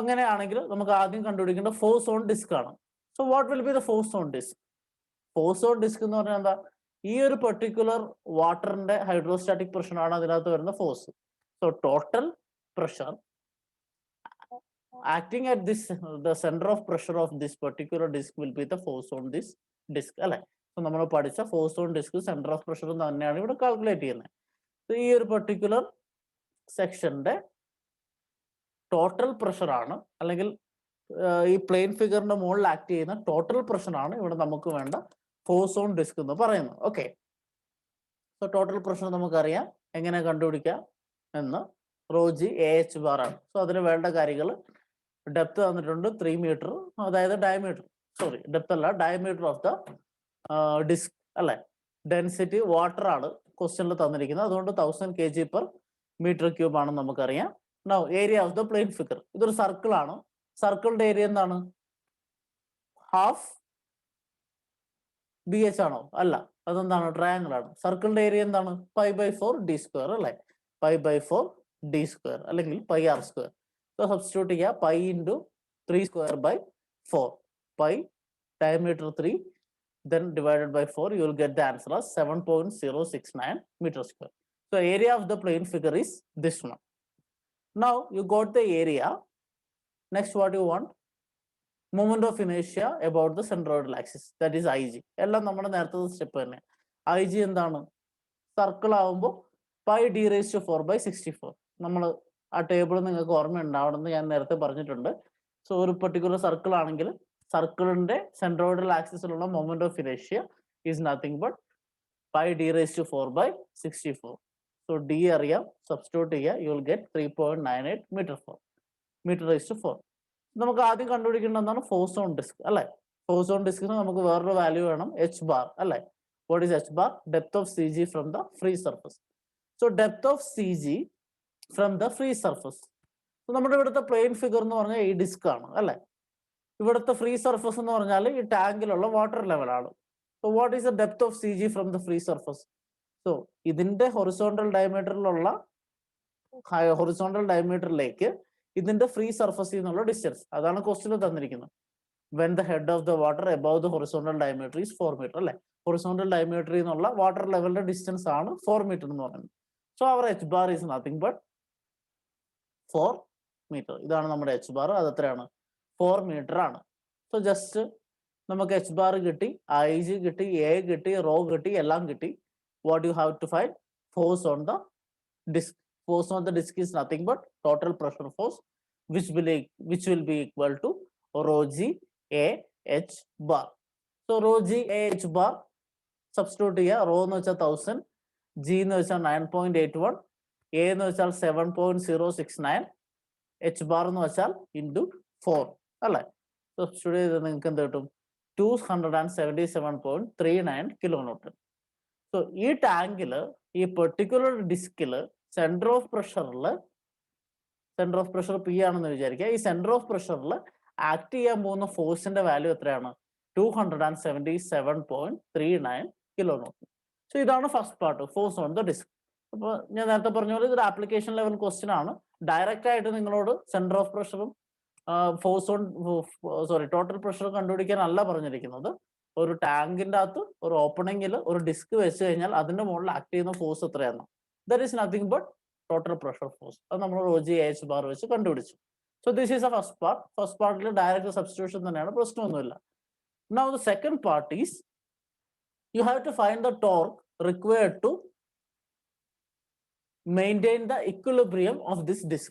അങ്ങനെയാണെങ്കിൽ നമുക്ക് ആദ്യം കണ്ടുപിടിക്കേണ്ട ഫോഴ്സ് ഓൺ ഡിസ്ക് ആണ്. So what will be the force on disc? Force on disc എന്ന് പറഞ്ഞാൽ എന്താ? ഈ ഒരു പെർട്ടിക്കുലർ വാട്ടറിന്റെ ഹൈഡ്രോസ്റ്റാറ്റിക് പ്രഷർ ആണ് അതിനകത്ത് വരുന്ന force. So total pressure acting at this the centre of pressure of this particular disc will be the force on this disc അല്ലെ. So നമ്മൾ പഠിച്ച force on disc centre of pressure തന്നെയാണ് ഇവിടെ calculate ചെയ്യുന്നത്. So ഈ ഒരു particular സെക്ഷന്റെ total pressure ആണ്, അല്ലെങ്കിൽ ഈ പ്ലെയിൻ ഫിഗറിന്റെ മുകളിൽ ആക്ട് ചെയ്യുന്ന ടോട്ടൽ പ്രഷർ ആണ് ഇവിടെ നമുക്ക് വേണ്ട ഫോഴ്സ് ഓൺ ഡിസ്ക് എന്ന് പറയുന്നത്. ഓക്കെ, സോ ടോട്ടൽ പ്രഷർ നമുക്കറിയാം. എങ്ങനെ കണ്ടുപിടിക്കാം എന്ന്? Raw G A H bar ആണ്. സോ അതിന് വേണ്ട കാര്യങ്ങൾ ഡെപ്ത് തന്നിട്ടുണ്ട് 3 മീറ്റർ, അതായത് ഡയമീറ്റർ, സോറി ഡെപ്ത് അല്ല, ഡയമീറ്റർ ഓഫ് ദ ഡിസ്ക് അല്ലെ. ഡെൻസിറ്റി വാട്ടർ ആണ് ക്വസ്റ്റ്യനിൽ തന്നിരിക്കുന്നത്, അതുകൊണ്ട് 1000 kg/m³ ആണെന്ന് നമുക്കറിയാം. Now area of the plane figure, ഇതൊരു സർക്കിൾ ആണ്. സർക്കിളിന്റെ ഏരിയ എന്താണ്? ഹാഫ് ബി എച്ച് ആണോ? അല്ല, അതെന്താണ്? ട്രയാങ്കിൾ ആണ്. സർക്കിളിന്റെ ഏരിയ എന്താണ്? π/4d² അല്ലെ. π/4d² അല്ലെങ്കിൽ πr². സോ സബ്സ്റ്റിറ്റ്യൂട്ട് ചെയ്യുക. π × 3² / 4. π diameter 3 then divided by 4, you will get the answer as 7.069 m². So area of the plane figure is this one. Now you got the area. Next what you want? Moment of inertia about the centroidal axis, that is IG. എല്ലാം നമ്മുടെ നേരത്തെ step തന്നെ. IG എന്താണ്? Circle ആവുമ്പോൾ πd⁴/64. നമ്മൾ ആ table നിങ്ങൾക്ക് ഓർമ്മ ഉണ്ടാവണമെന്ന് ഞാൻ നേരത്തെ പറഞ്ഞിട്ടുണ്ട്. സോ ഒരു പെർട്ടിക്കുലർ സർക്കിൾ ആണെങ്കിൽ സർക്കിളിന്റെ സെൻട്രോയിഡൽ ആക്സിസിലുള്ള മൊമെന്റ് ഓഫ് ഇനേഷ്യ is nothing but πd⁴/64. So D അറിയാം, സബ്സ്റ്റിറ്റ്യൂട്ട് ചെയ്യുക, യു വിൽ ഗെറ്റ് 3.98 m². നമുക്ക് ആദ്യം കണ്ടുപിടിക്കേണ്ട എന്താണ്? ഫോഴ്സ് ഓൺ ഡിസ്ക് അല്ലെ. ഫോഴ്സ് ഓൺ ഡിസ്കിന് നമുക്ക് വേറൊരു വാല്യൂ വേണം, എച്ച് ബാർ അല്ലെ. What is H bar? Depth of C G from the free surface. So depth of C G from the free surface. നമ്മുടെ ഇവിടുത്തെ പ്ലെയിൻ ഫിഗർ എന്ന് പറഞ്ഞാൽ ഈ ഡിസ്ക് ആണ് അല്ലെ. ഇവിടുത്തെ ഫ്രീ സർഫസ് എന്ന് പറഞ്ഞാൽ ഈ ടാങ്കിലുള്ള വാട്ടർ ലെവലാണ്. So what is the depth of C G from the free surface? So ഇതിന്റെ ഹൊറിസോണ്ടൽ ഡയമീറ്ററിലേക്ക് ഇതിന്റെ ഫ്രീ സർഫസിൽ നിന്നുള്ള ഡിസ്റ്റൻസ്, അതാണ് ക്വസ്റ്റ്യൻ തന്നിരിക്കുന്നത്. When the head of the water above the horizontal diameter is 4 metre അല്ലെ. ഹൊറിസോണ്ടൽ ഡയമീറ്ററിൽ നിന്നുള്ള വാട്ടർ ലെവലിന്റെ ഡിസ്റ്റൻസ് ആണ് 4 മീറ്റർ എന്ന് പറയുന്നത്. So our H bar is nothing but 4 metre. ഇതാണ് നമ്മുടെ എച്ച് ബാർ. അത് എത്രയാണ്? 4 മീറ്റർ ആണ്. സോ ജസ്റ്റ് നമുക്ക് എച്ച് ബാർ കിട്ടി, ഐ ജി കിട്ടി, എ കിട്ടി, റോ കിട്ടി, എല്ലാം കിട്ടി. What you have to find? Force on the disc. Force on the disk is nothing but total pressure force, which will be equal to rho g A H bar. So rho G A H bar substitute ചെയ്യുക. Rho എന്ന് വെച്ചാൽ 1000, G എന്ന് വെച്ചാൽ 9.81, A എന്ന് വെച്ചാൽ 7.069, H bar എന്ന് വെച്ചാൽ into 4 അല്ലേ? സബ്സ്റ്റിറ്റ്യൂട്ട് ചെയ്ത് നിങ്ങൾക്ക് എന്ത് കിട്ടും? 277.39 kilonewton. സോ ഈ ടാങ്കിൽ ഈ പെർട്ടിക്കുലർ ഡിസ്കിൽ സെന്റർ ഓഫ് പ്രഷർ പി ആണെന്ന് വിചാരിക്കുക. ഈ സെന്റർ ഓഫ് പ്രഷറിൽ ആക്ട് ചെയ്യാൻ പോകുന്ന ഫോഴ്സിന്റെ വാല്യൂ എത്രയാണ്? 277.39 kilonewton. സോ ഇതാണ് first part, force on the disc. അപ്പോൾ ഞാൻ നേരത്തെ പറഞ്ഞ പോലെ ഇതൊരു ആപ്ലിക്കേഷൻ ലെവൽ ക്വസ്റ്റ്യൻ ആണ്. ഡയറക്റ്റ് ആയിട്ട് നിങ്ങളോട് സെന്റർ ഓഫ് പ്രഷറും ഫോഴ്സ് ഓൺ ടോട്ടൽ പ്രഷർ കണ്ടുപിടിക്കാനല്ല പറഞ്ഞിരിക്കുന്നത്. ഒരു ടാങ്കിന്റെ അകത്ത് ഒരു ഓപ്പണിംഗിൽ ഒരു ഡിസ്ക് വെച്ച് കഴിഞ്ഞാൽ അതിന്റെ മുകളിൽ ആക്ട് ചെയ്യുന്ന ഫോഴ്സ് എത്രയാണ്? That is nothing but total pressure force. അത് നമ്മൾ rho G H bar വെച്ച് കണ്ടുപിടിച്ചു. So this is A first part. First പാർട്ടിൽ ഡയറക്റ്റ് സബ്സ്റ്റിറ്റ്യൂഷൻ തന്നെയാണ്, പ്രശ്നമൊന്നുമില്ല. Now the second part is you have to find the torque required to maintain the equilibrium of this disc.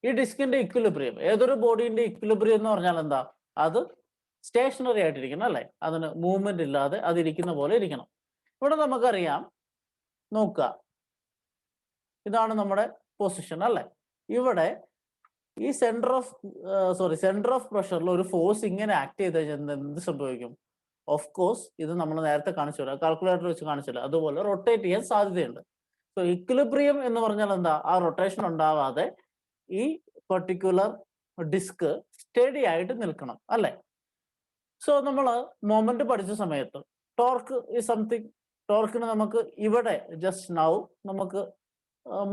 ഈ ഡിസ്കിന്റെ equilibrium, ഏതൊരു ബോഡിന്റെ equilibrium എന്ന് പറഞ്ഞാൽ എന്താ? അത് സ്റ്റേഷനറി ആയിട്ടിരിക്കണം അല്ലേ? അതിന് മൂവ്മെന്റ് ഇല്ലാതെ അതിരിക്കുന്ന പോലെ ഇരിക്കണം. ഇവിടെ നമുക്കറിയാം, നോക്കുക, ഇതാണ് നമ്മുടെ പൊസിഷൻ അല്ലേ? ഇവിടെ ഈ സെന്റർ ഓഫ് പ്രഷറിൽ ഒരു ഫോഴ്സ് ഇങ്ങനെ ആക്ട് ചെയ്ത് കഴിഞ്ഞാൽ എന്ത് സംഭവിക്കും? ഓഫ് കോഴ്സ് ഇത് നമ്മൾ നേരത്തെ കാണിച്ചില്ല, കാൽക്കുലേറ്റർ വെച്ച് കാണിച്ചില്ല, അതുപോലെ റൊട്ടേറ്റ് ചെയ്യാൻ സാധ്യതയുണ്ട്. സോ ഇക്വിലിബ്രിയം എന്ന് പറഞ്ഞാൽ എന്താ? ആ റൊട്ടേഷൻ ഉണ്ടാവാതെ ഈ പെർട്ടിക്കുലർ ഡിസ്ക് സ്റ്റഡി ആയിട്ട് നിൽക്കണം അല്ലെ? സോ നമ്മൾ മൊമെന്റ് പഠിച്ച സമയത്ത് ടോർക്ക് ഈ സംതിങ്, ടോർക്കിന് നമുക്ക് ഇവിടെ ജസ്റ്റ് നൗ നമുക്ക്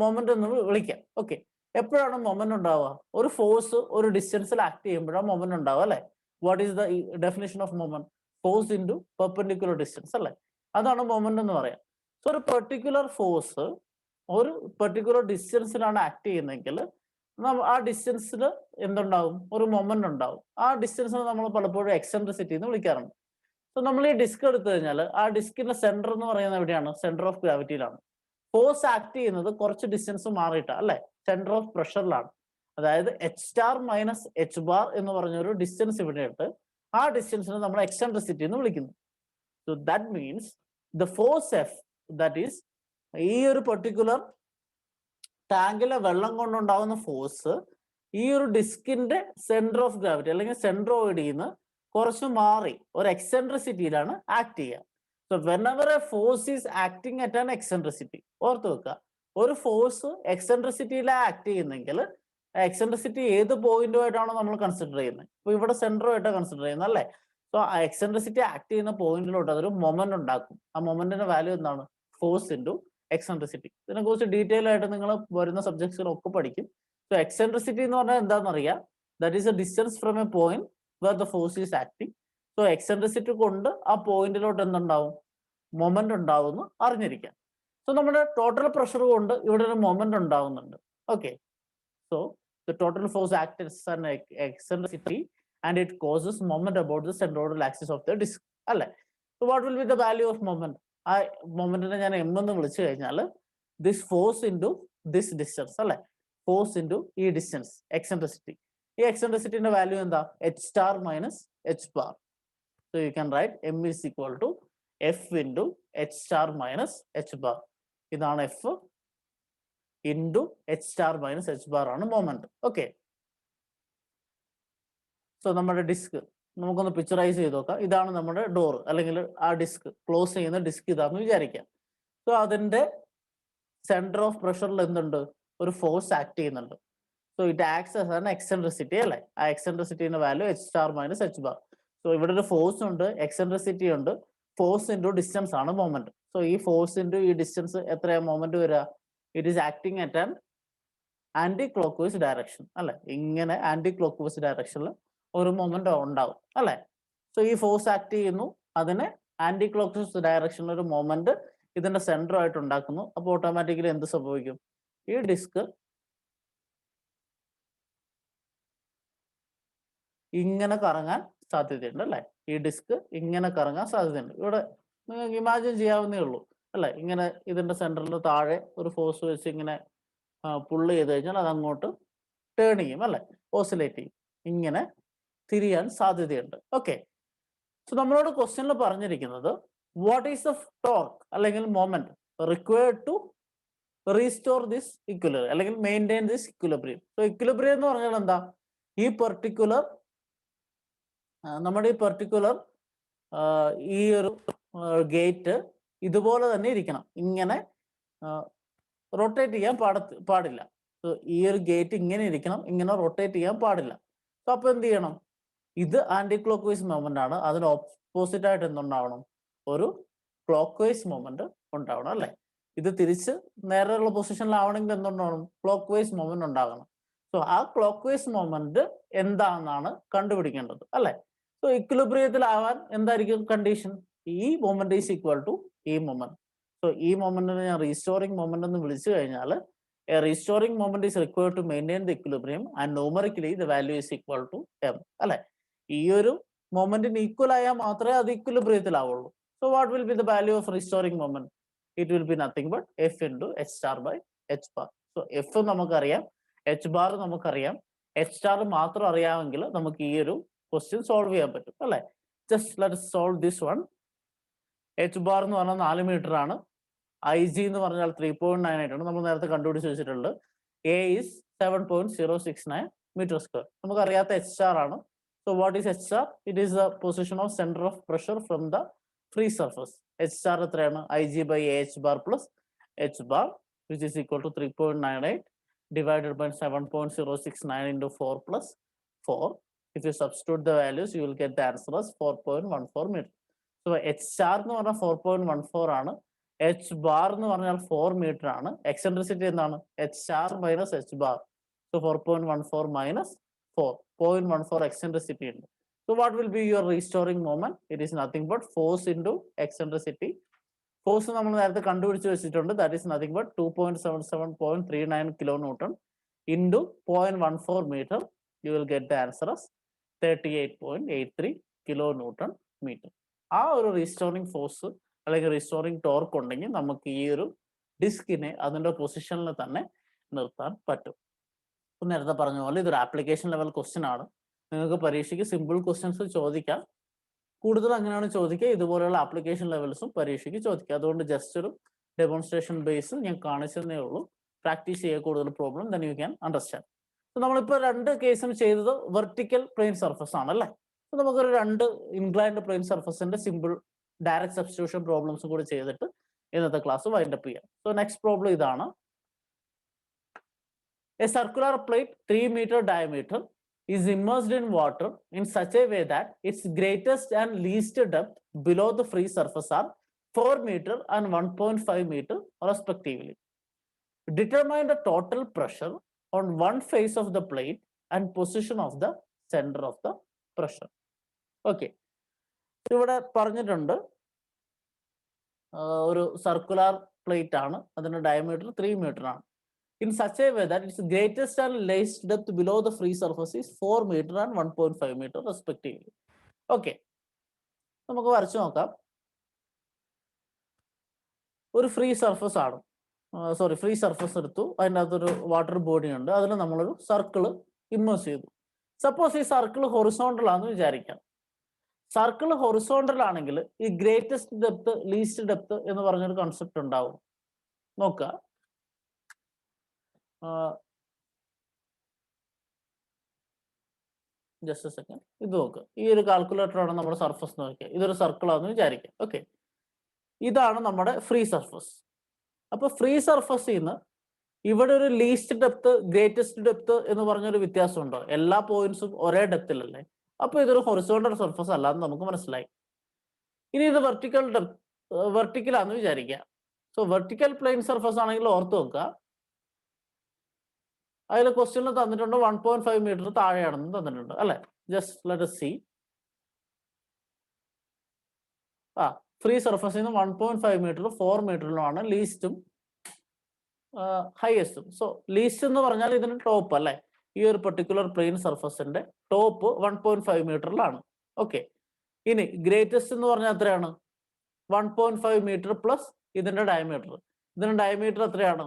മൊമെന്റ് എന്ന് വിളിക്കാം. ഓക്കെ, എപ്പോഴാണ് മൊമെന്റ് ഉണ്ടാവുക? ഒരു ഫോഴ്സ് ഒരു ഡിസ്റ്റൻസിൽ ആക്ട് ചെയ്യുമ്പോഴാണ് മൊമെന്റ് ഉണ്ടാവുക അല്ലെ? What is the definition of moment? Force into perpendicular distance അല്ലെ? അതാണ് മൊമെന്റ് എന്ന് പറയാം. സോ ഒരു പെർട്ടിക്കുലർ ഫോഴ്സ് ഒരു പെർട്ടിക്കുലർ ഡിസ്റ്റൻസിലാണ് ആക്ട് ചെയ്യുന്നതെങ്കിൽ ആ ഡിസ്റ്റൻസിൽ എന്തുണ്ടാവും? ഒരു മൊമെന്റ് ഉണ്ടാവും. ആ ഡിസ്റ്റൻസിന് നമ്മൾ പലപ്പോഴും എക്സെൻട്രിസിറ്റി എന്ന് വിളിക്കാറുണ്ട്. സോ നമ്മൾ ഈ ഡിസ്ക് എടുത്തു കഴിഞ്ഞാൽ ആ ഡിസ്കിന്റെ സെന്റർ എന്ന് പറയുന്നത് എവിടെയാണ്? സെന്റർ ഓഫ് ഗ്രാവിറ്റിയിലാണ്. ഫോഴ്സ് ആക്ട് ചെയ്യുന്നത് കുറച്ച് ഡിസ്റ്റൻസ് മാറിയിട്ടാണ് അല്ലെ? സെന്റർ ഓഫ് പ്രഷറിലാണ്. അതായത് H star minus H bar എന്ന് പറഞ്ഞൊരു ഡിസ്റ്റൻസ് ഇവിടെ ഇട്ട് ആ ഡിസ്റ്റൻസിനെ നമ്മൾ എക്സെൻട്രിസിറ്റി എന്ന് വിളിക്കുന്നു. So that means the force F, that is ഈ ഒരു പെർട്ടിക്കുലർ ടാങ്കിലെ വെള്ളം കൊണ്ടുണ്ടാകുന്ന ഫോഴ്സ് ഈ ഒരു ഡിസ്കിന്റെ സെന്റർ ഓഫ് ഗ്രാവിറ്റി അല്ലെങ്കിൽ സെൻട്രോയിഡിൽ നിന്ന് കുറച്ച് മാറി ഒരു എക്സെൻട്രിസിറ്റിയിലാണ് ആക്ട് ചെയ്യുക. So whenever A force is acting at an eccentricity, ഓർത്ത് വെക്കുക, ഒരു ഫോഴ്സ് എക്സെൻട്രിസിറ്റിയിലാണ് ആക്ട് ചെയ്യുന്നെങ്കിൽ എക്സെൻട്രിസിറ്റി ഏത് പോയിന്റുമായിട്ടാണോ നമ്മൾ കൺസിഡർ ചെയ്യുന്നത്? ഇപ്പൊ ഇവിടെ സെന്ററുമായിട്ടാണ് കൺസിഡർ ചെയ്യുന്നത് അല്ലേ? സോ ആ എക്സെൻട്രിസിറ്റി ആക്ട് ചെയ്യുന്ന പോയിന്റിലോട്ട് അതൊരു മൊമെന്റ് ഉണ്ടാക്കും. ആ മൊമെന്റിന്റെ വാല്യൂ എന്താണ്? Force into eccentricity. ഇതിനെക്കുറിച്ച് ഡീറ്റെയിൽ ആയിട്ട് നിങ്ങൾ വരുന്ന സബ്ജക്ട്സിലൊക്കെ പഠിക്കും. സോ എക്സെൻട്രിസിറ്റി എന്ന് പറഞ്ഞാൽ എന്താണെന്ന് അറിയാം? That is a distance from a point where the force is acting. So eccentricity കൊണ്ട് ആ പോയിന്റിലോട്ട് എന്തുണ്ടാവും? മൊമെന്റ് ഉണ്ടാവുമെന്ന് അറിഞ്ഞിരിക്കാം. സോ നമ്മുടെ ടോട്ടൽ പ്രഷർ കൊണ്ട് ഇവിടെ ഒരു മൊമെന്റ് ഉണ്ടാവുന്നുണ്ട്. Okay, so the total force acts as an eccentricity and it causes moment about the centroidal axis of the disc അല്ലെ? So what will be the value of moment? ആ മൊമെന്റിനെ ഞാൻ m എന്ന് വിളിച്ചു കഴിഞ്ഞാൽ this force into this distance അല്ലെ? Force into ഈ distance eccentricity. ഈ എക്സെൻട്രിസിറ്റിന്റെ value എന്താ? H star minus H bar. So you can write m is equal to F into H star minus H bar. ഇതാണ് F into H star minus H bar ആണ് moment. Okay, so നമ്മുടെ disk നമുക്കൊന്ന് picturise ചെയ്ത് നോക്കാം. ഇതാണ് നമ്മുടെ door അല്ലെങ്കിൽ ആ ഡിസ്ക്, ക്ലോസ് ചെയ്യുന്ന ഡിസ്ക് ഇതാണെന്ന് വിചാരിക്കാം. സോ അതിന്റെ സെന്റർ ഓഫ് പ്രഷറിൽ എന്തുണ്ട്? ഒരു ഫോഴ്സ് ആക്ട് ചെയ്യുന്നുണ്ട്. So it acts as an eccentricity അല്ലേ? ആ എക്സെൻട്രിസിറ്റിന്റെ value H star minus H bar. സോ ഇവിടെ ഒരു ഫോഴ്സ് ഉണ്ട്, എക്സെൻട്രിസിറ്റി ഉണ്ട്, ഫോഴ്സ് ഇൻറ്റു ഡിസ്റ്റൻസ് ആണ് മൊമെന്റ്. സോ ഈ ഫോഴ്സ് ഇൻറ്റു ഈ ഡിസ്റ്റൻസ് എത്രയാണ് മൊമെന്റ് വരിക? It is acting at an anticlockwise direction അല്ലെ? ഇങ്ങനെ ആന്റി ക്ലോക്ക് വൈസ് ഡയറക്ഷനിൽ ഒരു മൊമെന്റ് ഉണ്ടാവും അല്ലെ? സോ ഈ ഫോഴ്സ് ആക്ട് ചെയ്യുന്നു, അതിനെ ആന്റി ക്ലോക്ക് വൈസ് ഡയറക്ഷനിൽ ഒരു മൊമെന്റ് ഇതിന്റെ സെന്റർ ആയിട്ട് ഉണ്ടാക്കുന്നു. അപ്പോൾ ഓട്ടോമാറ്റിക്കലി എന്ത് സംഭവിക്കും? ഈ ഡിസ്ക് ഇങ്ങനെ കറങ്ങാൻ സാധ്യതയുണ്ട് അല്ലെ? ഈ ഡിസ്ക് ഇങ്ങനെ കറങ്ങാൻ സാധ്യതയുണ്ട്. ഇവിടെ നിങ്ങൾക്ക് ഇമാജിൻ ചെയ്യാവുന്നേ ഉള്ളൂ അല്ലെ? ഇങ്ങനെ ഇതിന്റെ സെന്ററിൽ താഴെ ഒരു ഫോഴ്സ് വെച്ച് ഇങ്ങനെ പുള്ള് ചെയ്ത് കഴിഞ്ഞാൽ അത് അങ്ങോട്ട് ടേൺ ചെയ്യും അല്ലെ? ഓസിലേറ്റ് ചെയ്യും, ഇങ്ങനെ തിരിയാൻ സാധ്യതയുണ്ട്. ഓക്കെ, സോ നമ്മളോട് ക്വസ്റ്റ്യനിൽ പറഞ്ഞിരിക്കുന്നത് വാട്ട് ഈസ് ദ ടോർക്ക് അല്ലെങ്കിൽ moment required to restore this equilibrium അല്ലെങ്കിൽ maintain this equilibrium. So equilibrium എന്ന് പറഞ്ഞാൽ എന്താ, ഈ പെർട്ടിക്കുലർ നമ്മുടെ ഈ പെർട്ടിക്കുലർ ഈ ഒരു ഗേറ്റ് ഇതുപോലെ തന്നെ ഇരിക്കണം, ഇങ്ങനെ റൊട്ടേറ്റ് ചെയ്യാൻ പാടില്ല. ഈ ഒരു ഗേറ്റ് ഇങ്ങനെ ഇരിക്കണം, ഇങ്ങനെ റൊട്ടേറ്റ് ചെയ്യാൻ പാടില്ല. അപ്പൊ എന്ത് ചെയ്യണം, ഇത് ആന്റി ക്ലോക്ക് വൈസ് മൊമെന്റ് ആണ്, അതിന് ഓപ്പോസിറ്റ് ആയിട്ട് എന്തുണ്ടാവണം, ഒരു ക്ലോക്ക് വൈസ് മൊമെന്റ് ഉണ്ടാവണം അല്ലെ. ഇത് തിരിച്ച് നേരെയുള്ള പൊസിഷനിലാവണമെങ്കിൽ എന്തുണ്ടാവണം, ക്ലോക്ക് വൈസ് മൊമെന്റ് ഉണ്ടാകണം. സോ ആ ക്ലോക്ക് വൈസ് മൊമെന്റ് എന്താണെന്നാണ് കണ്ടുപിടിക്കേണ്ടത് അല്ലെ. സോ ഇക്വിലിബ്രിയത്തിലാവാൻ എന്തായിരിക്കും കണ്ടീഷൻ, ഈ മൊമെന്റ് ഈസ് ഈക്വൽ ടു ഈ മൊമെന്റ്. സോ ഈ മൊമെന്റിനെ ഞാൻ റീസ്റ്റോറിംഗ് മൊമെന്റ് എന്ന് വിളിച്ചു കഴിഞ്ഞാൽ a restoring moment is required to maintain the equilibrium and numerically the value is equal to m അല്ലെ. ഈ ഒരു മൊമെന്റിന് ഈക്വൽ ആയാൽ മാത്രമേ അത് ഇക്വിലിബ്രിയത്തിലാവുള്ളൂ. So what will be the value of restoring moment, it will be nothing but F into H star by H bar. So F നമുക്കറിയാം, H bar നമുക്കറിയാം, H star മാത്രം അറിയാമെങ്കിൽ നമുക്ക് ഈ ഒരു ക്വസ്റ്റ്യൻ സോൾവ് ചെയ്യാൻ പറ്റും അല്ലെ. Just let us solve this one. H bar എന്ന് പറഞ്ഞാൽ 4 മീറ്റർ ആണ്, ഐ ജി എന്ന് പറഞ്ഞാൽ 3.98 ആണ്, നമ്മൾ നേരത്തെ കണ്ടുപിടിച്ച് വെച്ചിട്ടുണ്ട്. A is 7.069 metre square. നമുക്കറിയാത്ത എച്ച് സ്റ്റാർ ആണ്. So what is H star, it is the position of centre of pressure from the free surface. H star എത്രയാണ്, I G by A H bar plus H bar which is equal to 3.98 divided by 7.069 into 4 plus 4. If you substitute the values, you will get the answer as 4.14 meter. So H star എന്ന് പറഞ്ഞാൽ 4.14 ആണ്, H bar എന്ന് പറഞ്ഞാൽ 4 metre ആണ്. Eccentricity എന്താണ്, H star minus H bar. So 4.14 minus 4.14 eccentricity ഉണ്ട്. So what will be your restoring moment, it is nothing but force into eccentricity. Force നമ്മൾ നേരത്തെ കണ്ടുപിടിച്ച് വെച്ചിട്ടുണ്ട്, that is nothing but 2.77.39 kilo newton into 0.14 metre. You will get the answer as 38.83 kilo newton metre. ആ ഒരു restoring force അല്ലെങ്കിൽ restoring torque ഉണ്ടെങ്കിൽ നമുക്ക് ഈ ഒരു ഡിസ്കിനെ അതിൻ്റെ പൊസിഷനിൽ തന്നെ നിർത്താൻ പറ്റും. നേരത്തെ പറഞ്ഞ പോലെ ഇതൊരു ആപ്ലിക്കേഷൻ ലെവൽ ക്വസ്റ്റ്യൻ ആണ്. നിങ്ങൾക്ക് പരീക്ഷയ്ക്ക് സിമ്പിൾ ക്വസ്റ്റ്യൻസ് ചോദിക്കാം, കൂടുതൽ അങ്ങനെയാണ് ചോദിക്കുക. ഇതുപോലെയുള്ള ആപ്ലിക്കേഷൻ ലെവൽസും പരീക്ഷയ്ക്ക് ചോദിക്കുക. അതുകൊണ്ട് ജസ്റ്റ് ഒരു ഡെമോൺസ്ട്രേഷൻ ബേസ് ഞാൻ കാണിച്ചതേ ഉള്ളൂ. പ്രാക്ടീസ് ചെയ്യുക കൂടുതൽ problem, then you can understand. നമ്മളിപ്പോൾ 2 കേസും ചെയ്തത് വെർട്ടിക്കൽ പ്ലെയിൻ സർഫസ് ആണ് അല്ലേ. നമുക്കൊരു 2 ഇൻക്ലൈൻഡ് പ്ലെയിൻ സർഫസിന്റെ സിമ്പിൾ ഡയറക്റ്റ് സബ്സ്റ്റിറ്റ്യൂഷൻ പ്രോബ്ലംസും കൂടി ചെയ്തിട്ട് ഇന്നത്തെ ക്ലാസ് വൈൻഡ് അപ്പ് ചെയ്യാം. സോ നെക്സ്റ്റ് പ്രോബ്ലം ഇതാണ്. A circular plate 3 meter diameter is immersed in water in such a way that its greatest and least depth below the free surface are 4 meter and 1.5 meter respectively. Determine the total pressure on one face of the plate and position of the center of the pressure. Okay. ഇവിടെ പറഞ്ഞിട്ടുണ്ട് ഒരു circular plate ആണ്, അതിന്റെ diameter 3 meter ആണ്. In such a way that its greatest and least depth below the free surface is 4 meter and 1.5 meter respectively. Okay, നമുക്ക് വരച്ചു നോക്കാം. ഒരു ഫ്രീ സർഫസ് ആണ്, ഫ്രീ സർഫസ് എടുത്തു, അതിൻ്റെ അകത്തൊരു വാട്ടർ ബോഡി ഉണ്ട്, അതിൽ നമ്മളൊരു സർക്കിൾ ഇമ്മേഴ്സ് ചെയ്തു. സപ്പോസ് ഈ സർക്കിൾ ഹൊറിസോണ്ടൽ ആണെന്ന് വിചാരിക്കാം. സർക്കിൾ ഹൊറിസോണ്ടൽ ആണെങ്കിൽ ഈ ഗ്രേറ്റസ്റ്റ് ഡെപ്ത് ലീസ്റ്റ് ഡെപ്ത് എന്ന് പറഞ്ഞൊരു കൺസെപ്റ്റ് ഉണ്ടാവും. നോക്കുക, ജസ്റ്റ് എ സെക്കൻഡ്, ഇത് നോക്കുക. ഈ ഒരു കാൽക്കുലേറ്റർ ആണ് നമ്മുടെ സർഫസ് നോക്കിയാൽ, ഇതൊരു സർക്കിൾ ആണെന്ന് വിചാരിക്കാം. ഓക്കെ, ഇതാണ് നമ്മുടെ ഫ്രീ സർഫസ്. അപ്പൊ ഫ്രീ സർഫസിൽ നിന്ന് ഇവിടെ ഒരു ലീസ്റ്റ് ഡെപ്ത് ഗ്രേറ്റസ്റ്റ് ഡെപ്ത് എന്ന് പറഞ്ഞൊരു വ്യത്യാസം ഉണ്ടോ? എല്ലാ പോയിന്റ്സും ഒരേ ഡെപ്തിലല്ലേ. അപ്പൊ ഇതൊരു ഹൊറിസോണ്ടൽ സർഫസ് അല്ലാന്ന് നമുക്ക് മനസ്സിലായി. ഇനി ഇത് വെർട്ടിക്കലാന്ന് വിചാരിക്കുക. സോ വെർട്ടിക്കൽ പ്ലെയിൻ സർഫസ് ആണെങ്കിൽ ഓർത്ത് വെക്കുക, അതിൽ ക്വസ്റ്റ്യനിൽ തന്നിട്ടുണ്ട് 1.5 മീറ്റർ താഴെയാണെന്ന് തന്നിട്ടുണ്ട് അല്ലെ. Just let us see. Free സർഫസിൽ നിന്ന് 1.5 മീറ്റർ 4 മീറ്ററിലുമാണ് ലീസ്റ്റും ഹയസ്റ്റും. സോ ലീസ്റ്റ് എന്ന് പറഞ്ഞാൽ ഇതിന് ടോപ്പ് അല്ലെ. ഈ ഒരു പെർട്ടിക്കുലർ പ്ലെയിൻ സർഫസിന്റെ ടോപ്പ് 1.5 മീറ്ററിലാണ്. ഓക്കെ, ഇനി ഗ്രേറ്റസ്റ്റ് എന്ന് പറഞ്ഞാൽ എത്രയാണ്? 1.5 മീറ്റർ പ്ലസ് ഇതിന്റെ ഡയമീറ്റർ. ഇതിന്റെ ഡയമീറ്റർ എത്രയാണ്?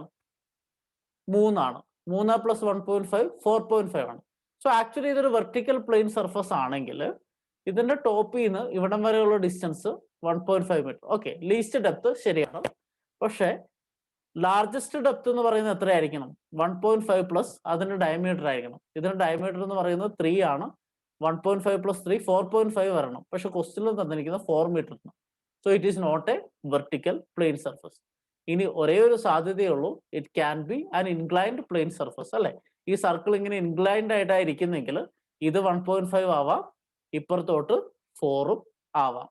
3 ആണ്. 3 പ്ലസ് 1.5 4.5 ആണ്. സോ ആക്ച്വലി ഇതൊരു വെർട്ടിക്കൽ പ്ലെയിൻ സർഫസ് ആണെങ്കിൽ ഇതിന്റെ ടോപ്പിൽ നിന്ന് ഇവിടം വരെയുള്ള distance 1.5 metre. Okay, least depth ശരിയാണ്. പക്ഷേ ലാർജസ്റ്റ് ഡെപ്ത് എന്ന് പറയുന്നത് എത്രയായിരിക്കണം? 1.5 പ്ലസ് അതിന്റെ ഡയമീറ്റർ ആയിരിക്കണം. ഇതിന്റെ ഡയമീറ്റർ എന്ന് പറയുന്നത് 3 ആണ്. 1.5 പ്ലസ് 3 4.5 വരണം. പക്ഷെ ക്വസ്റ്റ്യനിൽ തന്നിരിക്കുന്നത് 4 metre. So it is not a vertical plane surface. ഇനി ഒരേ ഒരു സാധ്യതയേ ഉള്ളൂ, it can be an inclined plane surface. അല്ലെ, ഈ സർക്കിൾ ഇങ്ങനെ ഇൻക്ലൈൻഡ് ആയിട്ടായിരിക്കുന്നെങ്കിൽ ഇത് 1.5 ആവാം, ഇപ്പുറത്തോട്ട് 4ഉം ആവാം.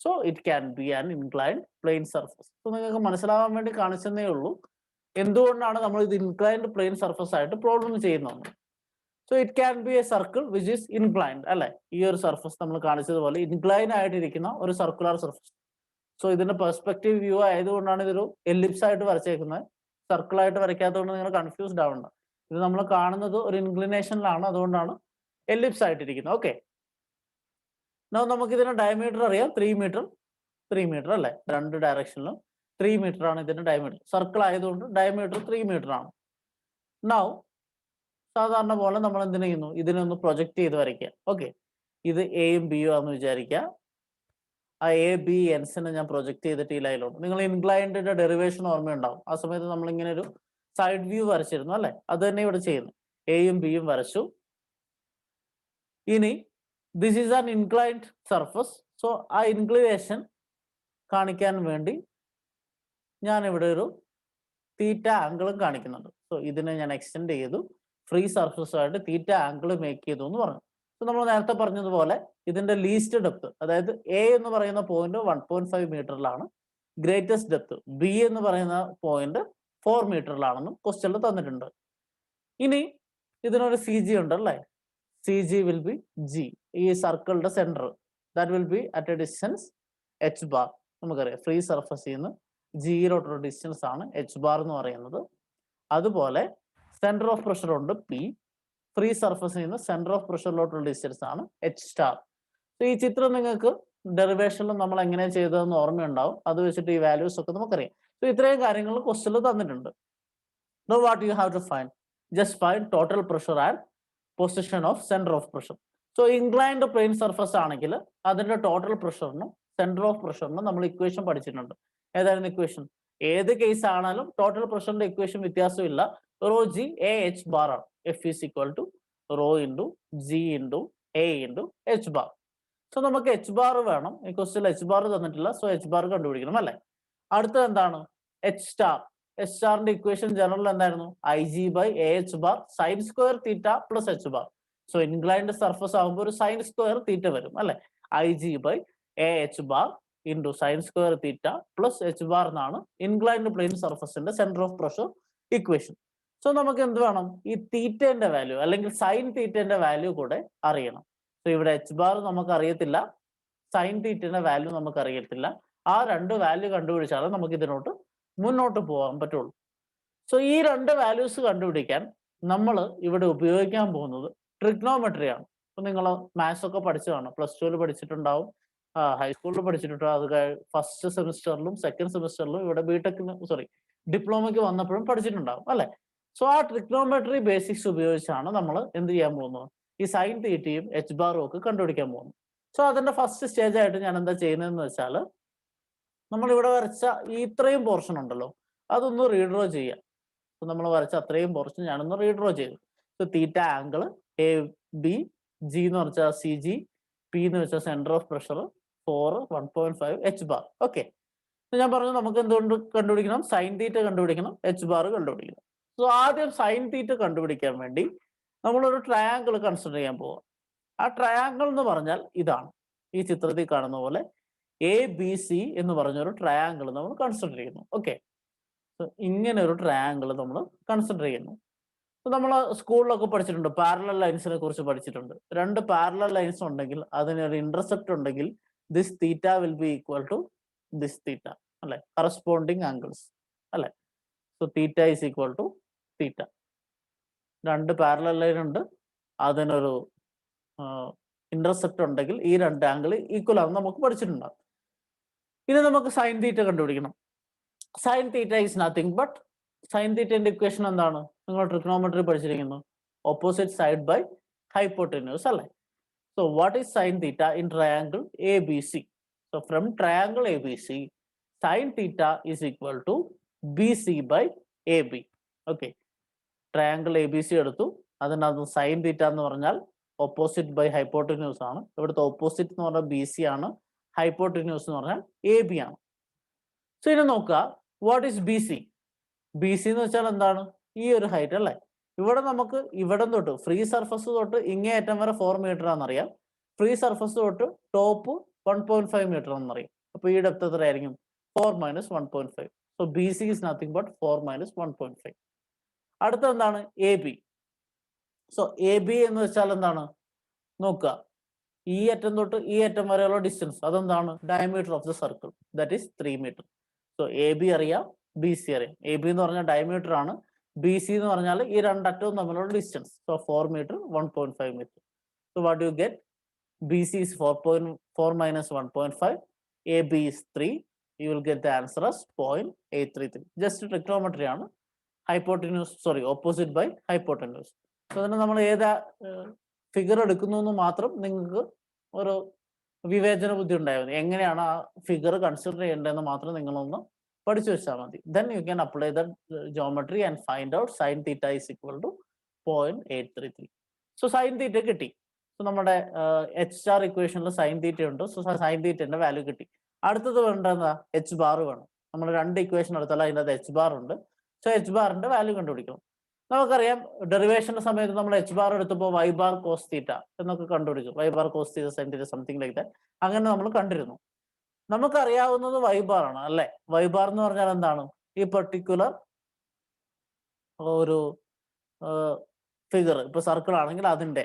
So it can be an inclined plane surface. So നിങ്ങൾക്ക് മനസ്സിലാവാൻ വേണ്ടി കാണിച്ചതേ ഉള്ളൂ എന്തുകൊണ്ടാണ് നമ്മൾ ഇത് ഇൻക്ലൈൻഡ് പ്ലെയിൻ സർഫസ് ആയിട്ട് പ്രോബ്ലം ചെയ്യുന്നത്. So it can B A circle which is inclined. അല്ലെ, ഈ ഒരു സർഫസ് നമ്മൾ കാണിച്ചതുപോലെ ഇൻക്ലൈൻ ആയിട്ടിരിക്കുന്ന ഒരു സർക്കുലർ സർഫസ്. സോ ഇതിന്റെ പെർസ്പെക്റ്റീവ് വ്യൂ ആയതുകൊണ്ടാണ് ഇതൊരു എലിപ്സ് ആയിട്ട് വരച്ചേക്കുന്നത്. സർക്കിൾ ആയിട്ട് വരയ്ക്കാത്തതുകൊണ്ട് നിങ്ങൾ കൺഫ്യൂസ്ഡ് ആവണ്ട. ഇത് നമ്മൾ കാണുന്നത് ഒരു ഇൻക്ലിനേഷനിലാണ്, അതുകൊണ്ടാണ് എലിപ്സ് ആയിട്ടിരിക്കുന്നത്. ഓക്കെ, നമുക്ക് ഇതിന്റെ ഡയമീറ്റർ അറിയാം, 3 മീറ്റർ അല്ലെ, രണ്ട് ഡയറക്ഷനിലും 3 മീറ്റർ ആണ് ഇതിന്റെ ഡയമീറ്റർ. സർക്കിൾ ആയതുകൊണ്ട് ഡയമീറ്റർ 3 മീറ്റർ ആണ്. നൗ സാധാരണ പോലെ നമ്മൾ എന്തിനു ചെയ്യുന്നു, ഇതിനൊന്ന് പ്രൊജക്ട് ചെയ്ത് വരയ്ക്കുക. ഓക്കെ, ഇത് എയും ബിയും ആണെന്ന് വിചാരിക്കുക. ആ എ ബി എൻസിനെ ഞാൻ പ്രൊജക്ട് ചെയ്തിട്ട് ഈ ലൈനിലോട്ട്. നിങ്ങൾ ഇൻക്ലൈൻഡിന്റെ ഡെറിവേഷൻ ഓർമ്മയുണ്ടാവും. ആ സമയത്ത് നമ്മൾ ഇങ്ങനെ ഒരു സൈഡ് വ്യൂ വരച്ചിരുന്നു അല്ലെ, അത് തന്നെ ഇവിടെ ചെയ്യുന്നു. എയും ബിയും വരച്ചു. ഇനി this is an inclined surface. So ആ ഇൻക്ലിനേഷൻ കാണിക്കാൻ വേണ്ടി ഞാൻ ഇവിടെ ഒരു തീറ്റ ആംഗിളും കാണിക്കുന്നുണ്ട്. സോ ഇതിനെ ഞാൻ എക്സ്റ്റെൻഡ് ചെയ്തു, ഫ്രീ സർഫസുമായിട്ട് തീറ്റ ആംഗിൾ മേക്ക് ചെയ്തു എന്ന് പറഞ്ഞു. സോ നമ്മൾ നേരത്തെ പറഞ്ഞതുപോലെ ഇതിന്റെ ലീസ്റ്റ് ഡെപ്ത്, അതായത് എ എന്ന് പറയുന്ന പോയിന്റ് 1.5 മീറ്ററിലാണ്. ഗ്രേറ്റസ്റ്റ് ഡെപ്ത് ബി എന്ന് പറയുന്ന പോയിന്റ് 4 മീറ്ററിലാണെന്നും ക്വസ്റ്റ്യനിൽ തന്നിട്ടുണ്ട്. ഇനി ഇതിനൊരു സി ജി ഉണ്ട് അല്ലേ, C G will be G, ഈ സർക്കിളിന്റെ centre, that will be at A distance H bar. നമുക്കറിയാം ഫ്രീ സർഫസിൽ നിന്ന് ജിയിലോട്ടുള്ള ഡിസ്റ്റൻസ് ആണ് എച്ച് ബാർ എന്ന് പറയുന്നത്. അതുപോലെ സെന്റർ ഓഫ് പ്രഷർ ഉണ്ട് പി, ഫ്രീ സർഫസിൽ നിന്ന് സെന്റർ ഓഫ് പ്രഷറിലോട്ടുള്ള ഡിസ്റ്റൻസ് ആണ് എച്ച് സ്റ്റാർ. സോ ഈ ചിത്രം നിങ്ങൾക്ക് ഡെറിവേഷനിൽ നമ്മൾ എങ്ങനെ ചെയ്തതെന്ന് ഓർമ്മയുണ്ടാവും. അത് വെച്ചിട്ട് ഈ വാല്യൂസ് ഒക്കെ നമുക്കറിയാം. സോ ഇത്രയും കാര്യങ്ങൾ ക്വസ്റ്റ്യനിൽ തന്നിട്ടുണ്ട്. Now what you have to find? Just find total pressure and position of center of pressure. So inclined plane surface ആണെങ്കിൽ അതിന്റെ ടോട്ടൽ പ്രഷറിനും സെന്റർ ഓഫ് പ്രഷറിനും നമ്മൾ ഇക്വേഷൻ പഠിച്ചിട്ടുണ്ട്. ഏതായിരുന്നു ഇക്വേഷൻ? ഏത് കേസ് ആണെങ്കിലും ടോട്ടൽ പ്രഷറിന്റെ ഇക്വേഷൻ വ്യത്യാസമില്ല. Rho G A H bar ആണ്. F is equal to rho into G into A into H bar. So നമുക്ക് എച്ച് ബാർ വേണം. ഈ ക്വസ്റ്റ്യൻ എച്ച് ബാർ തന്നിട്ടില്ല. സോ എച്ച് ബാർ കണ്ടുപിടിക്കണം അല്ലേ. അടുത്തത് എന്താണ്? H star. എച്ച് സ്റ്റാറിന്റെ ഇക്വേഷൻ ജനറൽ എന്തായിരുന്നു? I G by A H bar sign square theta plus H bar. So inclined surface ആകുമ്പോൾ ഒരു സൈൻ സ്ക്വയർ തീറ്റ വരും അല്ലെ. I G by A H bar into sine square theta plus H bar എന്നാണ് inclined plane സർഫസിന്റെ centre of pressure equation. So നമുക്ക് എന്ത് വേണം? ഈ തീറ്റന്റെ വാല്യൂ അല്ലെങ്കിൽ സൈൻ തീറ്റന്റെ വാല്യൂ കൂടെ അറിയണം. സോ ഇവിടെ എച്ച് ബാർ നമുക്ക് അറിയത്തില്ല, സൈൻ തീറ്റന്റെ വാല്യൂ നമുക്ക് അറിയത്തില്ല. ആ രണ്ട് വാല്യൂ കണ്ടുപിടിച്ചാൽ നമുക്ക് ഇതിനോട്ട് മുന്നോട്ട് പോകാൻ പറ്റുള്ളൂ. സോ ഈ രണ്ട് വാല്യൂസ് കണ്ടുപിടിക്കാൻ നമ്മൾ ഇവിടെ ഉപയോഗിക്കാൻ പോകുന്നത് ട്രിഗ്നോമെട്രിയാണ്. ഇപ്പൊ നിങ്ങൾ മാത്സ് ഒക്കെ പഠിച്ചതാണ്, പ്ലസ് ടുവിൽ പഠിച്ചിട്ടുണ്ടാവും, ഹൈസ്കൂളിൽ പഠിച്ചിട്ടുണ്ടാവും. അത് ഫസ്റ്റ് സെമിസ്റ്ററിലും സെക്കൻഡ് സെമിസ്റ്ററിലും ഇവിടെ ബിടെക്കിന് ഡിപ്ലോമയ്ക്ക് വന്നപ്പോഴും പഠിച്ചിട്ടുണ്ടാവും അല്ലെ. സോ ആ ട്രിഗ്നോമെട്രി ബേസിക്സ് ഉപയോഗിച്ചാണ് നമ്മൾ എന്ത് ചെയ്യാൻ പോകുന്നത്? ഈ സൈൻ തീറ്റയും എച്ച് ബാറും ഒക്കെ കണ്ടുപിടിക്കാൻ പോകുന്നു. സോ അതിന്റെ ഫസ്റ്റ് സ്റ്റേജ് ആയിട്ട് ഞാൻ എന്താ ചെയ്യുന്നതെന്ന് വെച്ചാൽ, നമ്മൾ ഇവിടെ വരച്ച ഈ ഇത്രയും പോർഷൻ ഉണ്ടല്ലോ, അതൊന്ന് റീഡ്രോ ചെയ്യാം. സോ നമ്മൾ വരച്ച അത്രയും പോർഷൻ ഞാനൊന്ന് റീഡ്രോ ചെയ്തു. So theta angle A B, G എന്ന് വെച്ചാൽ സി ജി, പി എന്ന് വെച്ചാൽ centre of pressure, 4 1.5 H bar. Okay, ഞാൻ പറഞ്ഞു നമുക്ക് എന്തുകൊണ്ട് കണ്ടുപിടിക്കണം? സൈൻ തീറ്റ കണ്ടുപിടിക്കണം, എച്ച് ബാർ കണ്ടുപിടിക്കണം. സോ ആദ്യം സൈൻ തീറ്റ കണ്ടുപിടിക്കാൻ വേണ്ടി നമ്മളൊരു ട്രയാങ്കിൾ കൺസിഡർ ചെയ്യാൻ പോവാം. ആ ട്രയാങ്കിൾ എന്ന് പറഞ്ഞാൽ ഇതാണ്, ഈ ചിത്രത്തിൽ കാണുന്ന പോലെ എ ബി സി എന്ന് പറഞ്ഞൊരു ട്രയാങ്കിൾ നമ്മൾ കൺസിഡർ ചെയ്യുന്നു. ഓക്കെ, ഇങ്ങനെ ഒരു ട്രയാങ്കിൾ നമ്മൾ കൺസിഡർ ചെയ്യുന്നു. നമ്മൾ സ്കൂളിലൊക്കെ പഠിച്ചിട്ടുണ്ട്, പാരലൽ ലൈൻസിനെ കുറിച്ച് പഠിച്ചിട്ടുണ്ട്. രണ്ട് പാരലൽ ലൈൻസ് ഉണ്ടെങ്കിൽ അതിനൊരു ഇന്റർസെപ്റ്റ് ഉണ്ടെങ്കിൽ this theta will be equal to this theta അല്ലെ, കറസ്പോണ്ടിങ് ആംഗിൾസ് അല്ലെ. So theta is equal to theta. രണ്ട് പാരലൽ ലൈൻ ഉണ്ട്, അതിനൊരു ഇന്റർസെപ്റ്റ് ഉണ്ടെങ്കിൽ ഈ രണ്ട് ആംഗിൾ ഈക്വൽ ആണെന്ന് നമുക്ക് പഠിച്ചിട്ടുണ്ടാകും. ഇനി നമുക്ക് സൈൻ തീറ്റ കണ്ടുപിടിക്കണം. Sine theta is nothing but, sine തീറ്റന്റെ ഇക്വേഷൻ എന്താണ്? നിങ്ങൾ ട്രിഗ്നോമെട്രി പഠിച്ചിരിക്കുന്നു, ഓപ്പോസിറ്റ് സൈഡ് ബൈ ഹൈപ്പോട്ടന്യൂസ് അല്ലേ. So what is sin theta in triangle ABC? So from triangle ABC, sin theta is equal to BC by AB. Okay. Triangle ABC എടുത്തു, അതിനകത്ത് sin theta എന്ന് പറഞ്ഞാൽ opposite by hypotenuse ആണ്. ഇവിടുത്തെ opposite എന്ന് പറഞ്ഞാൽ BC ആണ്, ഹൈപ്പോട്ടന്യൂസ് എന്ന് പറഞ്ഞാൽ AB ആണ്. സോ ഇനി നോക്കുക, വാട്ട് ഈസ് BC? BC എന്ന് വെച്ചാൽ എന്താണ്? ഈ ഒരു ഹൈറ്റ് അല്ലേ? ഇവിടെ നമുക്ക് ഇവിടെ തൊട്ട് ഫ്രീ സർഫസ് തൊട്ട് ഇങ്ങേ അറ്റം വരെ 4 മീറ്റർ ആണെന്നറിയാം. ഫ്രീ സർഫസ് തൊട്ട് ടോപ്പ് 1.5 മീറ്റർ ആണെന്നറിയാം. അപ്പൊ ഈ ഡെപ്ത് എത്രയായിരിക്കും? 4 minus 1.5. So BC is nothing but 4 minus 1.5. അടുത്ത എന്താണ്? AB. സോ AB എന്ന് വെച്ചാൽ എന്താണ്? നോക്കുക, ഈ അറ്റം തൊട്ട് ഈ അറ്റം വരെയുള്ള ഡിസ്റ്റൻസ് അതെന്താണ്? Diameter of the circle, that is 3 metre. So AB അറിയാം, BC അറിയാം. AB എന്ന് പറഞ്ഞാൽ ഡയമീറ്റർ ആണ്, BC എന്ന് പറഞ്ഞാൽ ഈ രണ്ടറ്റവും തമ്മിലുള്ള distance. So 4 metre 1.5 metre. So what you get? BC is 4 minus 1.5, AB is 3. You will get the answer as 0.833. Just trigonometry ആണ്. Hypotenuse opposite by hypotenuse. So അതിന് നമ്മൾ ഏതാ ഫിഗർ എടുക്കുന്നു എന്ന് മാത്രം നിങ്ങൾക്ക് ഒരു വിവേചന ബുദ്ധി ഉണ്ടായാൽ മതി. എങ്ങനെയാണ് ആ ഫിഗർ കൺസിഡർ ചെയ്യേണ്ടതെന്ന് മാത്രം നിങ്ങളൊന്ന് പഠിച്ചു വെച്ചാൽ മതി. Then you can apply the geometry and find out sine theta is equal to 0.833. So sine theta കിട്ടി. സോ നമ്മുടെ എച്ച് സ്റ്റാർ ഇക്വേഷനിൽ സൈൻ തീറ്റ ഉണ്ട്. സോ സൈൻ തീറ്റന്റെ വാല്യൂ കിട്ടി. അടുത്തത് വേണ്ടത് എച്ച് ബാർ വേണം. നമ്മൾ രണ്ട് ഇക്വേഷൻ എടുത്താൽ അതിൻ്റെ എച്ച് ബാർ ഉണ്ട്. സോ എച്ച് ബാറിന്റെ വാല്യൂ കണ്ടുപിടിക്കണം. നമുക്കറിയാം ഡെറിവേഷന്റെ സമയത്ത് നമ്മൾ എച്ച് ബാർ എടുത്തപ്പോൾ വൈ ബാർ കോസ് തീറ്റ എന്നൊക്കെ കണ്ടുപിടിക്കും. Y bar cos theta sine theta something like that. അങ്ങനെ നമ്മൾ കണ്ടിരുന്നു. നമുക്കറിയാവുന്നത് വൈ ബാർ ആണ് അല്ലെ? വൈ ബാർ എന്ന് പറഞ്ഞാൽ എന്താണ്? ഈ പെർട്ടിക്കുലർ ഒരു ഫിഗർ, ഇപ്പൊ സർക്കിൾ ആണെങ്കിൽ അതിന്റെ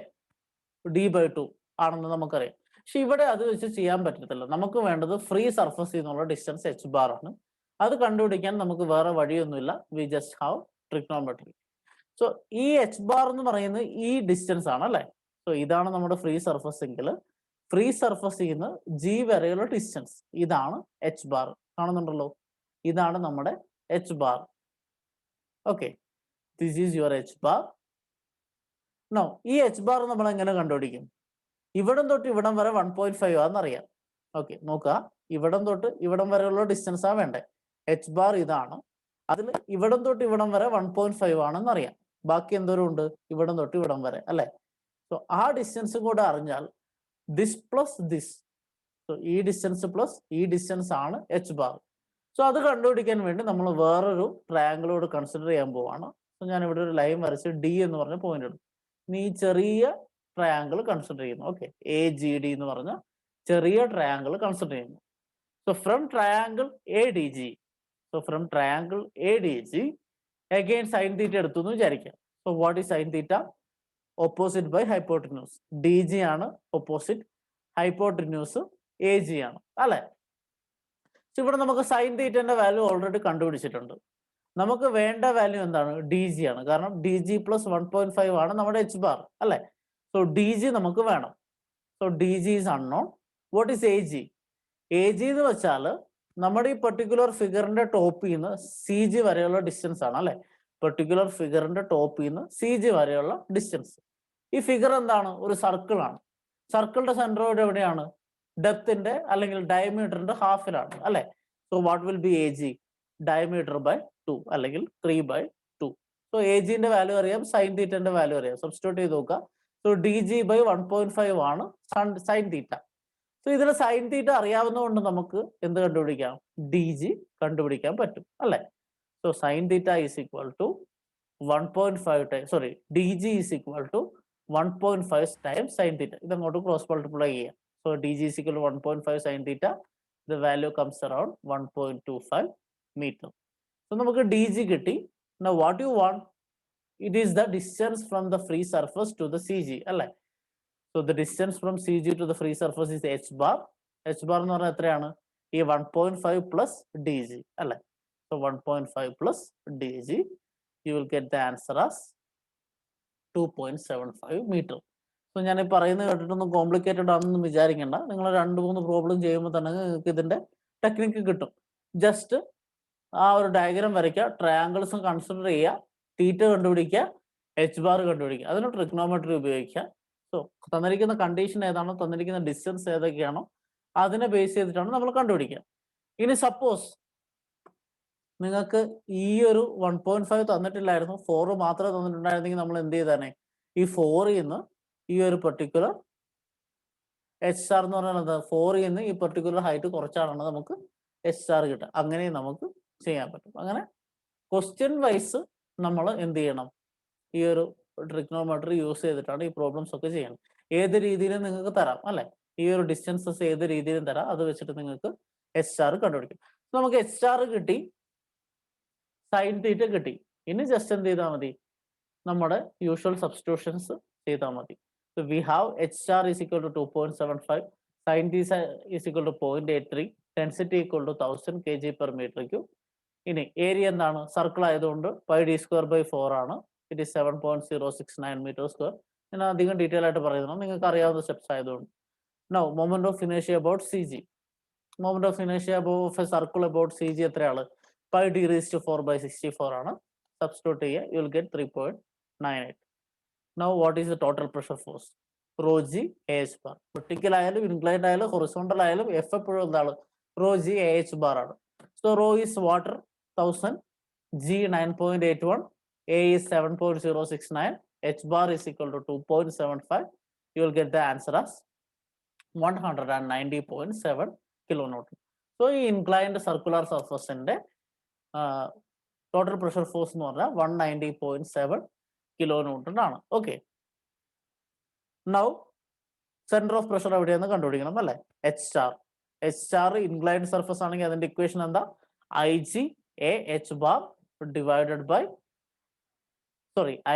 d/2 ആണെന്ന് നമുക്കറിയാം. പക്ഷെ ഇവിടെ അത് വെച്ച് ചെയ്യാൻ പറ്റത്തില്ല. നമുക്ക് വേണ്ടത് ഫ്രീ സർഫസിൽ നിന്നുള്ള ഡിസ്റ്റൻസ് എച്ച് ബാർ ആണ്. അത് കണ്ടുപിടിക്കാൻ നമുക്ക് വേറെ വഴിയൊന്നുമില്ല. We just have trigonometry. So ഈ എച്ച് ബാർ എന്ന് പറയുന്നത് ഈ ഡിസ്റ്റൻസ് ആണ് അല്ലെ? സോ ഇതാണ് നമ്മുടെ ഫ്രീ സർഫസ് എങ്കിൽ ഫ്രീ സർഫസിൽ നിന്ന് ജി വരെയുള്ള ഡിസ്റ്റൻസ് ഇതാണ് എച്ച് ബാർ. കാണുന്നുണ്ടല്ലോ, ഇതാണ് നമ്മുടെ H bar. Okay, this is your H bar. No, ഈ എച്ച് ബാർ നമ്മൾ എങ്ങനെ കണ്ടുപിടിക്കും? ഇവിടം തൊട്ട് ഇവിടം വരെ 1.5 ആണെന്നറിയാം. ഓക്കെ, നോക്കുക, ഇവിടം തൊട്ട് ഇവിടം വരെയുള്ള ഡിസ്റ്റൻസ് ആ വേണ്ടേ? എച്ച് ബാർ ഇതാണ്. അതിൽ ഇവിടം തൊട്ട് ഇവിടം വരെ 1.5 ആണെന്ന് അറിയാം. ബാക്കി എന്തോരം ഉണ്ട്? ഇവിടം തൊട്ട് ഇവിടം വരെ അല്ലെ? സോ ആ ഡിസ്റ്റൻസും കൂടെ അറിഞ്ഞാൽ ദിസ് പ്ലസ് ദിസ്, സോ ഈ ഡിസ്റ്റൻസ് പ്ലസ് ഈ ഡിസ്റ്റൻസ് ആണ് എച്ച് ബാർ. സോ അത് കണ്ടുപിടിക്കാൻ വേണ്ടി നമ്മൾ വേറൊരു ട്രയാങ്കിളോട് കൺസിഡർ ചെയ്യാൻ പോവാണ്. സോ ഞാൻ ഇവിടെ ഒരു ലൈൻ വരച്ച് ഡി എന്ന് പറഞ്ഞ പോയിന്റ് എടുക്കും. ഇനി ഈ ചെറിയ ട്രയാങ്കിൾ കൺസിഡർ ചെയ്യുന്നു. ഓക്കെ, AGD എന്ന് പറഞ്ഞ ചെറിയ ട്രയാങ്കിൾ കൺസിഡർ ചെയ്യുന്നു. So from triangle ADG, so from triangle ADG again sine theta എടുത്തു എന്ന് വിചാരിക്കാം. So what is sine theta? Opposite by hypotenuse. DG ആണ് ഓപ്പോസിറ്റ്, ഹൈപ്പോട്ടന്യൂസ് AG ആണ് അല്ലെ? ഇവിടെ നമുക്ക് സൈൻ തീറ്റന്റെ വാല്യൂ ഓൾറെഡി കണ്ടുപിടിച്ചിട്ടുണ്ട്. നമുക്ക് വേണ്ട വാല്യൂ എന്താണ്? DG ആണ്. കാരണം DG പ്ലസ് 1.5 ആണ് നമ്മുടെ എച്ച് ബാർ അല്ലെ? സോ DG നമുക്ക് വേണം. So DG is unknown. What is AG? AG എന്ന് വെച്ചാൽ നമ്മുടെ ഈ പെർട്ടിക്കുലർ ഫിഗറിന്റെ ടോപ്പിൽ നിന്ന് CG വരെയുള്ള ഡിസ്റ്റൻസ് ആണ് അല്ലെ? പെർട്ടിക്കുലർ ഫിഗറിന്റെ ടോപ്പിൽ നിന്ന് CG വരെയുള്ള ഡിസ്റ്റൻസ്. ഈ ഫിഗർ എന്താണ്? ഒരു സർക്കിൾ ആണ്. സർക്കിളിന്റെ സെന്ററോട് എവിടെയാണ്? ഡെപ്തിന്റെ അല്ലെങ്കിൽ ഡയമീറ്ററിന്റെ ഹാഫിലാണ് അല്ലെ? So what will be AG? Diameter by 2 അല്ലെങ്കിൽ 3/2. സോ AGന്റെ വാല്യൂ അറിയാം, സൈൻ തീറ്റന്റെ വാല്യൂ അറിയാം. സബ്സ്റ്റിറ്റ്യൂട്ട് ചെയ്ത് നോക്കുക. സോ DG ബൈ 1.5 ആണ് സൈൻ തീറ്റ. സോ ഇതിൽ സൈൻ തീറ്റ അറിയാവുന്നതുകൊണ്ട് നമുക്ക് എന്ത് കണ്ടുപിടിക്കാം? DG കണ്ടുപിടിക്കാൻ പറ്റും അല്ലെ? So sine theta is equal to 1.5 DG is equal to 1.5 times sine theta. ഇതങ്ങോട്ട് ക്രോസ് മൾട്ടിപ്ലൈ ചെയ്യാം. So DG is equal to 1.5 sine theta. The value comes around 1.25 metre. So നമുക്ക് DG കിട്ടി. Now what you want? It is the distance from the free surface to the CG അല്ലെ? So the distance from CG to the free surface is H bar. H bar എന്ന് പറഞ്ഞാൽ എത്രയാണ്? ഈ 1.5 plus DG അല്ലെ? So 1.5 plus DG, you will get the answer as 2.75 meter. So ഞാൻ ഈ പറയുന്നത് കേട്ടിട്ടൊന്നും complicated ആണെന്ന് വിചാരിക്കേണ്ട. നിങ്ങൾ 2-3 പ്രോബ്ലം ചെയ്യുമ്പോൾ തന്നെ നിങ്ങൾക്ക് ഇതിന്റെ ടെക്നിക്ക് കിട്ടും. ജസ്റ്റ് ആ ഒരു ഡയഗ്രാം വരയ്ക്കുക, ട്രയാങ്കിൾസും കൺസിഡർ ചെയ്യുക, തീറ്റ കണ്ടുപിടിക്കുക, എച്ച് ബാർ കണ്ടുപിടിക്കുക. അതിന് ട്രിഗ്നോമെട്രി ഉപയോഗിക്കുക. സോ സോ തന്നിരിക്കുന്ന കണ്ടീഷൻ ഏതാണോ, തന്നിരിക്കുന്ന ഡിസ്റ്റൻസ് ഏതൊക്കെയാണോ അതിനെ ബേസ് ചെയ്തിട്ടാണ് നമ്മൾ കണ്ടുപിടിക്കുക. ഇനി സപ്പോസ് നിങ്ങൾക്ക് ഈ ഒരു 1.5 തന്നിട്ടില്ലായിരുന്നു, 4 മാത്രമേ തന്നിട്ടുണ്ടായിരുന്നെങ്കിൽ നമ്മൾ എന്ത് ചെയ്താനെ, ഈ 4ൽ നിന്ന് ഈ ഒരു പെർട്ടിക്കുലർ HR എന്ന് പറയുന്നത് 4ൽ നിന്ന് ഈ പെർട്ടിക്കുലർ ഹൈറ്റ് കുറച്ചാണ് നമുക്ക് HR കിട്ടുക. അങ്ങനെ നമുക്ക് ചെയ്യാൻ പറ്റും. അങ്ങനെ ക്വസ്റ്റ്യൻ വൈസ് നമ്മൾ എന്ത് ചെയ്യണം, ഈ ഒരു ട്രിഗ്നോമെട്രി യൂസ് ചെയ്തിട്ടാണ് ഈ പ്രോബ്ലംസ് ഒക്കെ ചെയ്യണം. ഏത് രീതിയിലും നിങ്ങൾക്ക് തരാം അല്ലെ, ഈ ഒരു ഡിസ്റ്റൻസസ് ഏത് രീതിയിലും തരാം. അത് വെച്ചിട്ട് നിങ്ങൾക്ക് HR കണ്ടുപിടിക്കും. നമുക്ക് HR കിട്ടി, സൈൻ തീറ്റ കിട്ടി. ഇനി ജസ്റ്റ് എന്ത് ചെയ്താൽ മതി, നമ്മുടെ യൂഷ്വൽ സബ്സ്റ്റിറ്റ്യൂഷൻസ് ചെയ്താൽ മതി. So we have HR is equal to 2.75, sin theta is equal to 0.83, density equal to 1000 kg per meter cube. ഇനി ഏരിയ എന്താണ്, സർക്കിൾ ആയതുകൊണ്ട് പൈ d square by 4 ആണ്. It is 7.069 meter square. ഞാൻ അധികം detail ആയിട്ട് പറയുന്നത് നിങ്ങൾക്ക് അറിയാവുന്ന സ്റ്റെപ്സ് ആയതുകൊണ്ട്. നൗ മൊമെന്റ് ഓഫ് ഇനേഷ്യ അബൌട്ട് CG. മൊമെന്റ് ഓഫ് ഇനേഷ്യ about a circle about CG എത്രയാണ്, pi d raised to 4 by 64 ആണ്. സബ്സ്റ്റിറ്റ്യൂട്ട് ചെയ്യുക, you will get 3.98. Now what is the total pressure force? Rho G AH bar. Vertical ആയാലും inclined ആയാലും horizontal ആയാലും F എപ്പോഴും എന്താണ്, Rho G AH bar ആണ്. So Rho is water 1000, G 9.81, A is 7.069, H bar is equal to 2.75. You will get the answer as 190.7 kilonewton. So ഈ inclined circular surface ന്റെ total pressure force എന്ന് പറഞ്ഞാൽ 190.7 kilonewton ആണ്. Okay, now centre of pressure എവിടെയാണെന്ന് കണ്ടുപിടിക്കണം അല്ലേ. HR inclined surface ആണെങ്കിൽ അതിന്റെ ഇക്വേഷൻ എന്താ, IG AH bar divided by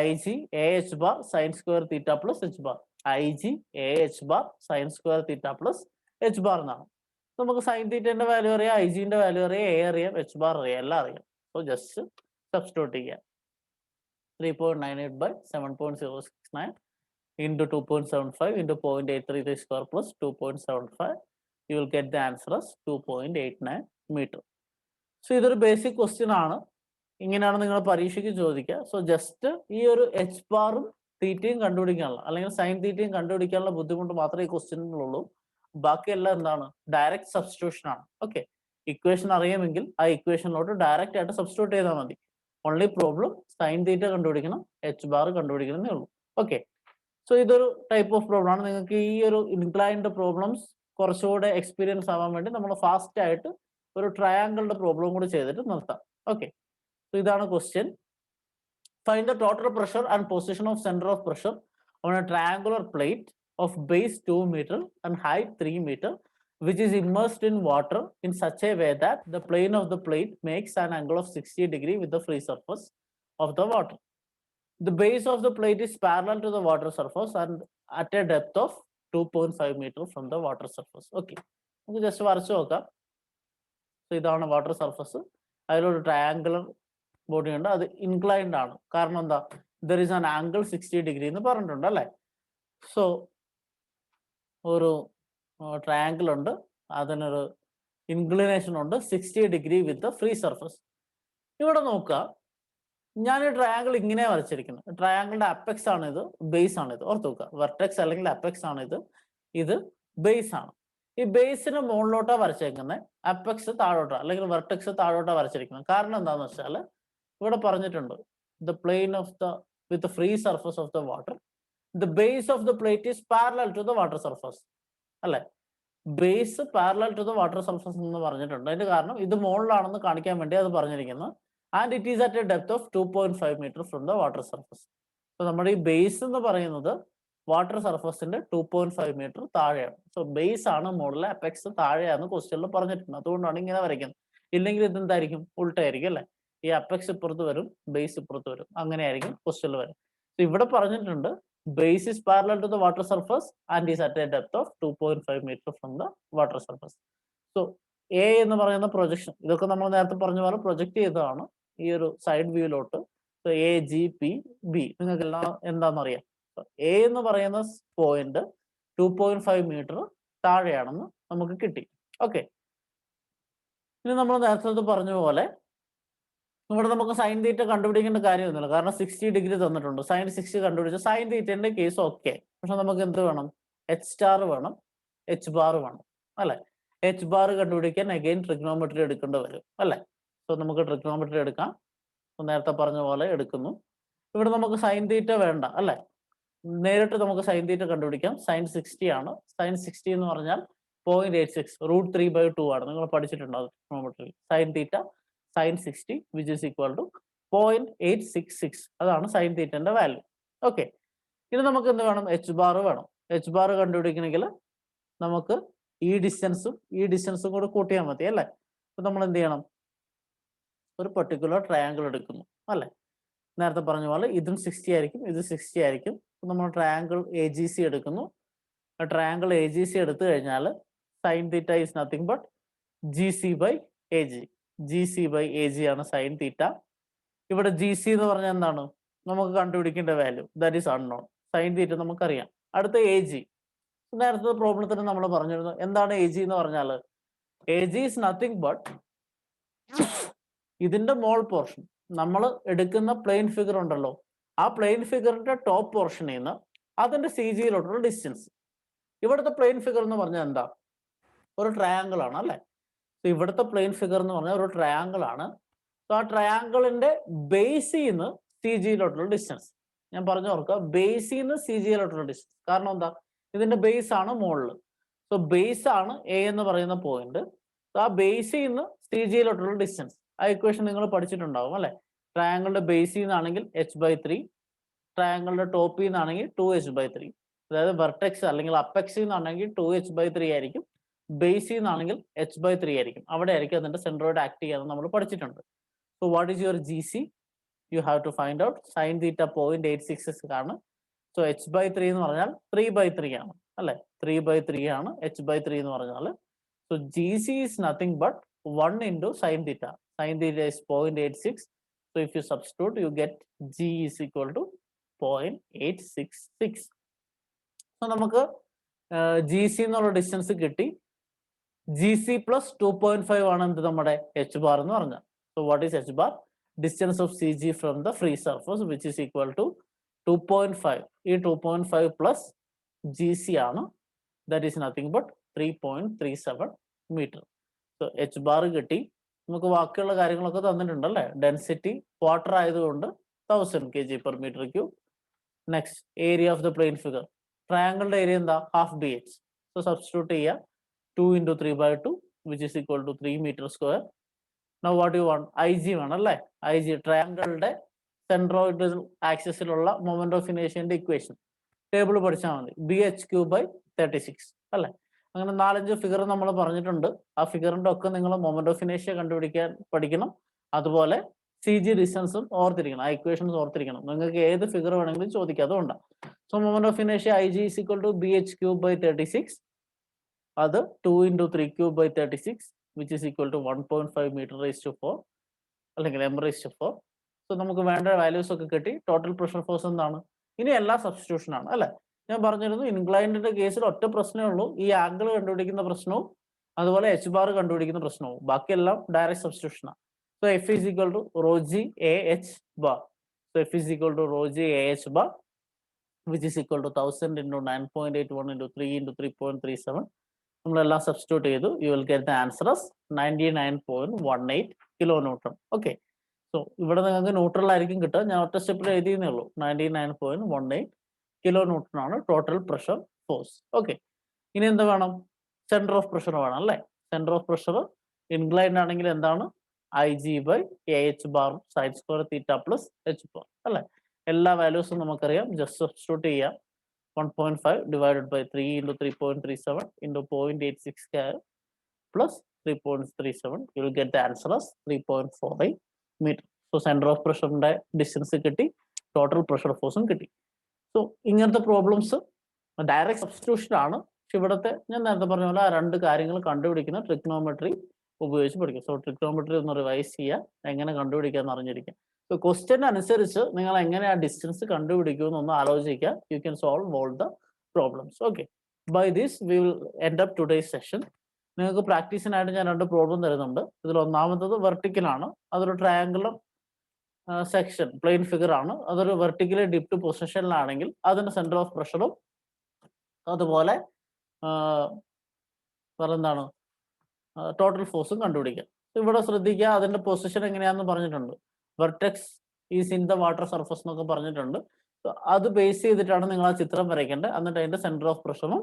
IG AH bar sin square theta plus H bar. IG AH bar sin square theta plus H bar എന്നാണ്. നമുക്ക് സൈൻ തീറ്റന്റെ വാല്യൂ അറിയാം, IG-ന്റെ വാല്യൂ അറിയാം, A അറിയാം, H bar അറിയാം, എല്ലാം അറിയാം. സോ ജസ്റ്റ് സബ്സ്റ്റിറ്റ്യൂട്ട് ചെയ്യാം. 3.98 by 7.069 into 2.75 into 0.83 square plus 2.75. You will get the answer as 2.89 meter. So ഇതൊരു ബേസിക് ക്വസ്റ്റ്യൻ ആണ്. ഇങ്ങനെയാണ് നിങ്ങൾ പരീക്ഷയ്ക്ക് ചോദിക്കുക. സോ ജസ്റ്റ് ഈ ഒരു H ബാറും തീറ്റയും കണ്ടുപിടിക്കാനുള്ള, അല്ലെങ്കിൽ സൈൻ തീറ്റയും കണ്ടുപിടിക്കാനുള്ള ബുദ്ധിമുട്ട് മാത്രമേ ഈ ക്വസ്റ്റ്യനുള്ളൂ. ബാക്കിയെല്ലാം എന്താണ്, ഡയറക്റ്റ് സബ്സ്റ്റിറ്റ്യൂഷൻ ആണ്. ഓക്കെ, ഇക്വേഷൻ അറിയാമെങ്കിൽ ആ ഇക്വേഷനിലോട്ട് ഡയറക്റ്റ് ആയിട്ട് സബ്സ്റ്റിറ്റ്യൂട്ട് ചെയ്താൽ മതി. ഓൺലി പ്രോബ്ലം സൈൻ തീറ്റ കണ്ടുപിടിക്കണം, H ബാർ കണ്ടുപിടിക്കണമെന്നേ ഉള്ളൂ. ഓക്കെ, സോ ഇതൊരു ടൈപ്പ് ഓഫ് പ്രോബ്ലം ആണ്. നിങ്ങൾക്ക് ഈ ഒരു ഇൻക്ലൈൻഡ് പ്രോബ്ലംസ് കുറച്ചുകൂടെ എക്സ്പീരിയൻസ് ആവാൻ വേണ്ടി നമ്മൾ ഫാസ്റ്റ് ആയിട്ട് ഒരു ട്രയാങ്കിളുടെ പ്രോബ്ലം കൂടി ചെയ്തിട്ട് നിർത്താം. ഓക്കെ, സോ ഇതാണ് question. Find the total pressure and position of centre of pressure on A triangular plate of base 2 meter and height 3 meter which is immersed in water in such a way that the plane of the plate makes an angle of 60 degree with the free surface of the water. The base of the plate is parallel to the water surface and at a depth of 2.5 meter from the water surface. Okay, നമുക്ക് just വരച്ചു നോക്കാം. So ഇതാണ് water surface. അതിലൊരു triangular body ഉണ്ട്, അത് inclined ആണ്. കാരണം എന്താ, there is an angle 60 degree എന്ന് പറഞ്ഞിട്ടുണ്ട് അല്ലേ. സോ ഒരു ട്രയാങ്കിൾ ഉണ്ട്, അതിനൊരു ഇൻക്ലിനേഷൻ ഉണ്ട് 60 degree വിത്ത് ഫ്രീ സർഫസ്. ഇവിടെ നോക്കുക, ഞാൻ ഈ ട്രയാങ്കിൾ ഇങ്ങനെ വരച്ചിരിക്കുന്നത്. ട്രയാങ്കിളിന്റെ അപ്പെക്സ് ആണ് ഇത്, ബേസ് ആണ് ഇത്. ഓർത്ത് നോക്കുക, വെർട്ടെക്സ് അല്ലെങ്കിൽ അപ്പെക്സ് ആണ് ഇത്, ഇത് ബേസ് ആണ്. ഈ ബേസിന് മുകളിലോട്ടാ വരച്ചേക്കുന്നത്, അപ്പെക്സ് താഴോട്ടാ അല്ലെങ്കിൽ വെർട്ടെക്സ് താഴോട്ടാ വരച്ചിരിക്കുന്നത്. കാരണം എന്താണെന്ന് വെച്ചാൽ ഇവിടെ പറഞ്ഞിട്ടുണ്ട് the plane of the with free surface of the water, the base of the plate is parallel to the water surface അല്ലെ. Base parallel to the water surface എന്ന് പറഞ്ഞിട്ടുണ്ട്. അതിന്റെ കാരണം ഇത് മുകളിലാണെന്ന് കാണിക്കാൻ വേണ്ടി അത് പറഞ്ഞിരിക്കുന്നത്. And it is at A depth of 2.5 meter from the water surface. So നമ്മുടെ ഈ ബേസ് എന്ന് പറയുന്നത് വാട്ടർ സർഫസിന്റെ 2.5 meter താഴെയാണ്. സോ ബേസ് ആണ് മുകളിലെ, അപ്പെക്സ് താഴെയാണെന്ന് ക്വസ്റ്റ്യനിൽ പറഞ്ഞിട്ടുണ്ട്. അതുകൊണ്ടാണ് ഇങ്ങനെ വരയ്ക്കുന്നത്. ഇല്ലെങ്കിൽ ഇതെന്തായിരിക്കും, ഉൾട്ടായിരിക്കും അല്ലെ. ഈ അപ്പെക്സ് ഇപ്പുറത്ത് വരും, ബേസ് ഇപ്പുറത്ത് വരും, അങ്ങനെയായിരിക്കും ക്വസ്റ്റ്യനിൽ വരും. സോ ഇവിടെ പറഞ്ഞിട്ടുണ്ട് base is parallel to the water surface and is at a depth of 2.5 meter from the water surface. So A എന്ന് പറയുന്ന പ്രൊജക്ഷൻ, ഇതൊക്കെ നമ്മൾ നേരത്തെ പറഞ്ഞ പോലെ പ്രൊജക്ട് ചെയ്തതാണ് ഈ ഒരു സൈഡ് വ്യൂയിലോട്ട്. സോ AGPB നിങ്ങൾക്ക് എല്ലാം എന്താണെന്നറിയാം. A എന്ന് പറയുന്ന പോയിന്റ് 2.5 meter താഴെയാണെന്ന് നമുക്ക് കിട്ടി. ഓക്കെ, ഇനി നമ്മൾ നേരത്തെ പറഞ്ഞ പോലെ ഇവിടെ നമുക്ക് സൈൻ തീറ്റ കണ്ടുപിടിക്കേണ്ട കാര്യമൊന്നുമില്ല, കാരണം 60 ഡിഗ്രി തന്നിട്ടുണ്ട്. സൈൻ 60 കണ്ടുപിടിച്ച സൈൻ തീറ്റന്റെ കേസ് ഓക്കെ. പക്ഷെ നമുക്ക് എന്ത് വേണം? എച്ച് സ്റ്റാർ വേണം, എച്ച് ബാർ വേണം, അല്ലെ? എച്ച് ബാർ കണ്ടുപിടിക്കാൻ അഗെയിൻ ട്രിഗ്നോമെട്രി എടുക്കേണ്ടി വരും, അല്ലെ? സോ നമുക്ക് ട്രിഗ്നോമെട്രി എടുക്കാം. നേരത്തെ പറഞ്ഞ പോലെ എടുക്കുന്നു. ഇവിടെ നമുക്ക് സൈൻ തീറ്റ വേണ്ട, അല്ലെ? നേരിട്ട് നമുക്ക് സൈൻ തീറ്റ കണ്ടുപിടിക്കാം. സൈൻ 60 ആണ്. സൈൻ 60 എന്ന് പറഞ്ഞാൽ 0.86 √3/2 ആണ്. നിങ്ങൾ പഠിച്ചിട്ടുണ്ടാവും trigonometry. Sine theta sine 60 which is equal to 0.866. അതാണ് സൈൻ തീറ്റന്റെ വാല്യൂ. ഓക്കെ. ഇനി നമുക്ക് എന്ത് വേണം? എച്ച് ബാർ വേണം. എച്ച് ബാർ കണ്ടുപിടിക്കണമെങ്കിൽ നമുക്ക് ഈ ഡിസ്റ്റൻസും കൂടെ കൂട്ടിയാൽ മതി, അല്ലേ? അപ്പൊ നമ്മൾ എന്ത് ചെയ്യണം? ഒരു പെർട്ടിക്കുലർ ട്രയാങ്കിൾ എടുക്കുന്നു, അല്ലെ? നേരത്തെ പറഞ്ഞ പോലെ ഇതും 60 ആയിരിക്കും, ഇത് 60 ആയിരിക്കും. നമ്മൾ ട്രയാങ്കിൾ എ ജി സി എടുക്കുന്നു. ട്രയാങ്കിൾ എ ജി സി എടുത്തു കഴിഞ്ഞാൽ sine theta is nothing but G C by A G. G C by A G ആണ് സൈൻ തീറ്റ. ഇവിടെ ജി സി എന്ന് പറഞ്ഞാൽ എന്താണ്? നമുക്ക് കണ്ടുപിടിക്കേണ്ട value, that is unknown. Sine theta നമുക്കറിയാം. അടുത്ത എ ജി. നേരത്തെ പ്രോബ്ലത്തിന് നമ്മൾ പറഞ്ഞിരുന്നു എന്താണ് എ ജി എന്ന് പറഞ്ഞാൽ? A G is nothing but ഇതിന്റെ മോൾ പോർഷൻ. നമ്മൾ എടുക്കുന്ന പ്ലെയിൻ ഫിഗർ ഉണ്ടല്ലോ, ആ പ്ലെയിൻ ഫിഗറിന്റെ ടോപ്പ് പോർഷനിൽ നിന്ന് അതിന്റെ സി ജിയിലോട്ടുള്ള ഡിസ്റ്റൻസ്. ഇവിടുത്തെ പ്ലെയിൻ ഫിഗർ എന്ന് പറഞ്ഞാൽ എന്താ? ഒരു ട്രയാങ്കിൾ ആണ്, അല്ലെ? ഇവിടുത്തെ പ്ലെയിൻ ഫിഗർ എന്ന് പറഞ്ഞാൽ ഒരു ട്രയാങ്കിൾ ആണ്. സോ ആ ട്രയാങ്കിളിന്റെ ബേസിൽ നിന്ന് സി ജിയിലോട്ടുള്ള ഡിസ്റ്റൻസ് ഞാൻ പറഞ്ഞു ഓർക്കുക. ബേസിൽ നിന്ന് സി ജിയിലോട്ടുള്ള ഡിസ്റ്റൻസ്. കാരണം എന്താ? ഇതിന്റെ ബേസ് ആണ് മുകളിൽ. സോ ബേസ് ആണ് എ എന്ന് പറയുന്ന പോയിന്റ്. സോ ആ ബേസിൽ നിന്ന് സി ജിയിലോട്ടുള്ള ഡിസ്റ്റൻസ്. ആ ഇക്വേഷൻ നിങ്ങൾ പഠിച്ചിട്ടുണ്ടാവും, അല്ലെ? ട്രയാങ്കിളിന്റെ ബേസിൽ നിന്നാണെങ്കിൽ h/3, ട്രയാങ്കിളിന്റെ ടോപ്പിൽ നിന്നാണെങ്കിൽ 2h/3. അതായത് വെർട്ടെക്സ് അല്ലെങ്കിൽ അപ്പെക്സിൽ നിന്നാണെങ്കിൽ 2h/3 ആയിരിക്കും, ബേസിൽ നിന്നാണെങ്കിൽ h/3 ആയിരിക്കും. അവിടെ ആയിരിക്കും അതിന്റെ സെൻട്രോയിഡ് ആക്ട് ചെയ്യാന്ന് നമ്മൾ പഠിച്ചിട്ടുണ്ട്. So what is your G C? You have to find out. Sine theta 0.866 ആണ്. സോ h/3 എന്ന് പറഞ്ഞാൽ 3/3 ആണ്, അല്ലെ? 3/3 ആണ് h/3 എന്ന് പറഞ്ഞാൽ. So G C is nothing but 1 into sin theta. Sin theta is 0.86. So if you substitute, you get G is equal to 0.866. So നമുക്ക് G C എന്നുള്ള ഡിസ്റ്റൻസ് കിട്ടി. ജി സി പ്ലസ് 2.5 ആണ് എന്ത് നമ്മുടെ എച്ച് ബാർ എന്ന് പറഞ്ഞാൽ. So what is H bar? Distance of C G from the free surface which is equal to 2.5. ഈ 2.5 plus G C ആണ്. That is nothing but 3.37 metre. So H bar കിട്ടി. നമുക്ക് ബാക്കിയുള്ള കാര്യങ്ങളൊക്കെ തന്നിട്ടുണ്ട്, അല്ലേ? ഡെൻസിറ്റി വാട്ടർ ആയതുകൊണ്ട് 1000 kg/m³. Next area of the plane figure. ട്രയാങ്കിളിന്റെ ഏരിയ എന്താ? Half B H. So substitute ചെയ്യുക. 2 into 3/2 which is equal to 3 m². Now what you want? I G വേണം, അല്ലേ? ഐ ജി ട്രയാങ്കിളിന്റെ സെൻട്രോയിഡ് ആക്സിസിലുള്ള മൊമെന്റ് ഓഫ് ഇനേഷ്യന്റെ equation table പഠിച്ചാൽ മതി. bh³/36, അല്ലെ? അങ്ങനെ 4-5 ഫിഗർ നമ്മൾ പറഞ്ഞിട്ടുണ്ട്. ആ ഫിഗറിന്റെ ഒക്കെ നിങ്ങൾ മൊമെന്റ് ഓഫ് ഇനേഷ്യ കണ്ടുപിടിക്കാൻ പഠിക്കണം. അതുപോലെ സി ജി ഡിസ്റ്റൻസും ഓർത്തിരിക്കണം, ആ ഇക്വേഷൻസ് ഓർത്തിരിക്കണം. നിങ്ങൾക്ക് ഏത് ഫിഗർ വേണമെങ്കിലും ചോദിക്കാം, അതുകൊണ്ടാണ്. സോ മൊമെന്റ് ഓഫ് ഇനേഷ്യ I G is equal to bh³/36. അത് 2 into 3³/36 which is equal to 1.5 m⁴, അല്ലെങ്കിൽ m⁴. സോ നമുക്ക് വേണ്ട വാല്യൂസ് ഒക്കെ കിട്ടി. ടോട്ടൽ പ്രഷർ ഫോഴ്സ് എന്താണ്? ഇനി എല്ലാ സബ്സ്റ്റിറ്റ്യൂഷൻ ആണ്, അല്ലെ? ഞാൻ പറഞ്ഞിരുന്നു ഇൻക്ലൈൻഡിന്റെ കേസിൽ ഒറ്റ പ്രശ്നമേ ഉള്ളൂ, ഈ ആംഗിൾ കണ്ടുപിടിക്കുന്ന പ്രശ്നവും അതുപോലെ എച്ച് ബാർ കണ്ടുപിടിക്കുന്ന പ്രശ്നവും. ബാക്കിയെല്ലാം ഡയറക്റ്റ് സബ്സ്റ്റിറ്റ്യൂഷൻ ആണ്. So F is equal to ρg ah bar. So F is equal to ρg ah bar which is equal to 1000 into 9.81 into 3 into 3.37. നമ്മളെല്ലാം സബ്സ്റ്റിറ്റ്യൂട്ട് ചെയ്തു. U will get the answer as 99.18 kN. Okay. So ഇവിടെ നിങ്ങൾക്ക് neutral ആയിരിക്കും കിട്ടുക. ഞാൻ ഒറ്റ സ്റ്റെപ്പിൽ എഴുതിയെന്നേ ഉള്ളൂ. 99.18 kN ആണ് ടോട്ടൽ പ്രഷർ ഫോഴ്സ്. ഓക്കെ. ഇനി എന്ത് വേണം? സെന്റർ ഓഫ് പ്രഷർ വേണം, അല്ലേ? സെന്റർ ഓഫ് പ്രഷർ ഇൻക്ലൈൻഡ് ആണെങ്കിൽ എന്താണ്? Ig/ah sin² θ plus h bar, അല്ലെ? എല്ലാ വാല്യൂസും നമുക്കറിയാം. ജസ്റ്റ് സബ്സ്റ്റിറ്റ്യൂട്ട് ചെയ്യാം. 1.5 divided by 3 into 3.37 into 0.86² plus 3.37. You will get the answer as 3.48 meter. So center of pressure distance കിട്ടി, total pressure ഫോഴ്സും കിട്ടി. സോ ഇങ്ങനത്തെ പ്രോബ്ലംസ് ഡയറക്റ്റ് സബ്സ്റ്റിറ്റ്യൂഷൻ ആണ്. പക്ഷെ ഇവിടുത്തെ ഞാൻ നേരത്തെ പറഞ്ഞ പോലെ ആ രണ്ട് കാര്യങ്ങൾ കണ്ടുപിടിക്കുന്ന ട്രിഗ്നോമെട്രി ഉപയോഗിച്ച് പഠിക്കും. സോ ട്രിഗ്നോമെട്രി ഒന്ന് റിവൈസ് ചെയ്യുക, എങ്ങനെ കണ്ടുപിടിക്കാന്ന് അറിഞ്ഞിരിക്കുക. സോ ക്വസ്റ്റ്യൻ അനുസരിച്ച് നിങ്ങൾ എങ്ങനെ ആ ഡിസ്റ്റൻസ് കണ്ടുപിടിക്കുമെന്നൊന്ന് ആലോചിക്കുക. You can solve all the problems. Okay. By this we will end up today's session. നിങ്ങൾക്ക് പ്രാക്ടീസിനായിട്ട് ഞാൻ 2 പ്രോബ്ലം തരുന്നുണ്ട്. ഇതിൽ ഒന്നാമത്തത് വെർട്ടിക്കൽ ആണ്. അതൊരു ട്രയാങ്കിളും സെക്ഷൻ പ്ലെയിൻ ഫിഗർ ആണ്. അതൊരു വെർട്ടിക്കലി ഡിപ്ഡ് പൊസിഷനിലാണെങ്കിൽ അതിന്റെ സെന്റർ ഓഫ് പ്രഷറും അതുപോലെ വേറെന്താണ് ടോട്ടൽ ഫോഴ്സും കണ്ടുപിടിക്കാം. ഇവിടെ ശ്രദ്ധിക്കുക, അതിന്റെ പൊസിഷൻ എങ്ങനെയാണെന്ന് പറഞ്ഞിട്ടുണ്ട്. Vertex is in the water surface എന്നൊക്കെ പറഞ്ഞിട്ടുണ്ട്. അത് ബേസ് ചെയ്തിട്ടാണ് നിങ്ങൾ ആ ചിത്രം വരയ്ക്കേണ്ടത്. എന്നിട്ട് അതിന്റെ സെന്റർ ഓഫ് പ്രഷറും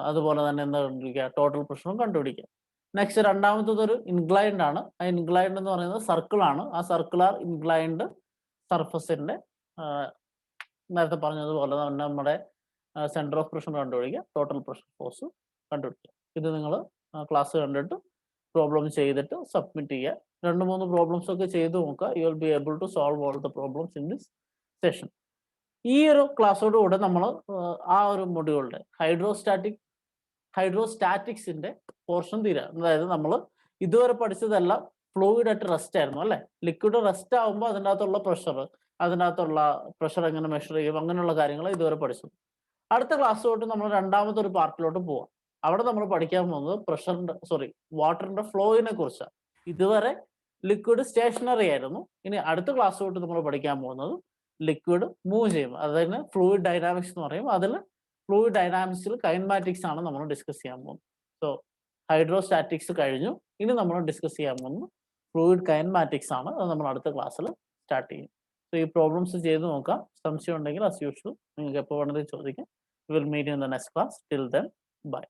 അതുപോലെ തന്നെ എന്താ കണ്ടുപിടിക്കുക, ടോട്ടൽ പ്രഷറും കണ്ടുപിടിക്കുക. നെക്സ്റ്റ് രണ്ടാമത്തത് ഒരു ഇൻക്ലൈൻഡ് ആണ്. ആ ഇൻക്ലൈൻഡ് എന്ന് പറയുന്നത് സർക്കിൾ ആണ്. ആ സർക്കുലർ ഇൻക്ലൈൻഡ് സർഫസിന്റെ നേരത്തെ പറഞ്ഞതുപോലെ തന്നെ നമ്മുടെ സെന്റർ ഓഫ് പ്രഷർ കണ്ടുപിടിക്കുക, ടോട്ടൽ പ്രഷർ ഫോഴ്സ് കണ്ടുപിടിക്കുക. ഇത് നിങ്ങൾ ക്ലാസ് കണ്ടിട്ട് പ്രോബ്ലം ചെയ്തിട്ട് സബ്മിറ്റ് ചെയ്യുക. 2-3 പ്രോബ്ലംസ് ഒക്കെ ചെയ്ത് നോക്കുക. You will be able to solve all the problems in this session. ഈ ഒരു ക്ലാസ്സോടുകൂടെ നമ്മൾ ആ ഒരു മൊഡ്യൂളിന്റെ ഹൈഡ്രോസ്റ്റാറ്റിക്സിന്റെ പോർഷൻ തീരാ. അതായത് നമ്മൾ ഇതുവരെ പഠിച്ചതെല്ലാം ഫ്ലൂയിഡ് അറ്റ് റെസ്റ്റ് ആയിരുന്നു അല്ലെ. ലിക്വിഡ് റെസ്റ്റ് ആകുമ്പോൾ അതിനകത്തുള്ള പ്രഷർ എങ്ങനെ മെഷർ ചെയ്യും, അങ്ങനെയുള്ള കാര്യങ്ങൾ ഇതുവരെ പഠിച്ചു. അടുത്ത ക്ലാസ് തൊട്ട് നമ്മൾ രണ്ടാമത്തെ ഒരു പാർട്ടിലോട്ട് പോവാം. അവിടെ നമ്മൾ പഠിക്കാൻ പോകുന്നത് വാട്ടറിന്റെ ഫ്ലോയിനെ കുറിച്ചാണ്. ഇതുവരെ ലിക്വിഡ് സ്റ്റേഷനറി ആയിരുന്നു. ഇനി അടുത്ത ക്ലാസ് തൊട്ട് നമ്മൾ പഠിക്കാൻ പോകുന്നത് ലിക്വിഡ് മൂവ് ചെയ്യും, അതായത് ഫ്ലൂയിഡ് ഡൈനാമിക്സ് എന്ന് പറയും. അതിൽ ഫ്ലൂയിഡ് ഡൈനാമിക്സിൽ കൈനമാറ്റിക്സ് ആണ് നമ്മൾ ഡിസ്കസ് ചെയ്യാൻ പോകുന്നത്. സോ ഹൈഡ്രോസ്റ്റാറ്റിക്സ് കഴിഞ്ഞു. ഇനി നമ്മൾ ഡിസ്കസ് ചെയ്യാൻ പോകുന്നത് ഫ്ലൂയിഡ് കൈനമാറ്റിക്സ് ആണ്. അത് നമ്മൾ അടുത്ത ക്ലാസ്സിൽ സ്റ്റാർട്ട് ചെയ്യും. സോ ഈ പ്രോബ്ലംസ് ചെയ്ത് നോക്കാം. സംശയം ഉണ്ടെങ്കിൽ as usual നിങ്ങൾക്ക് എപ്പോൾ വേണമെങ്കിലും ചോദിക്കാം. We will meet you in the next class. Till then, bye.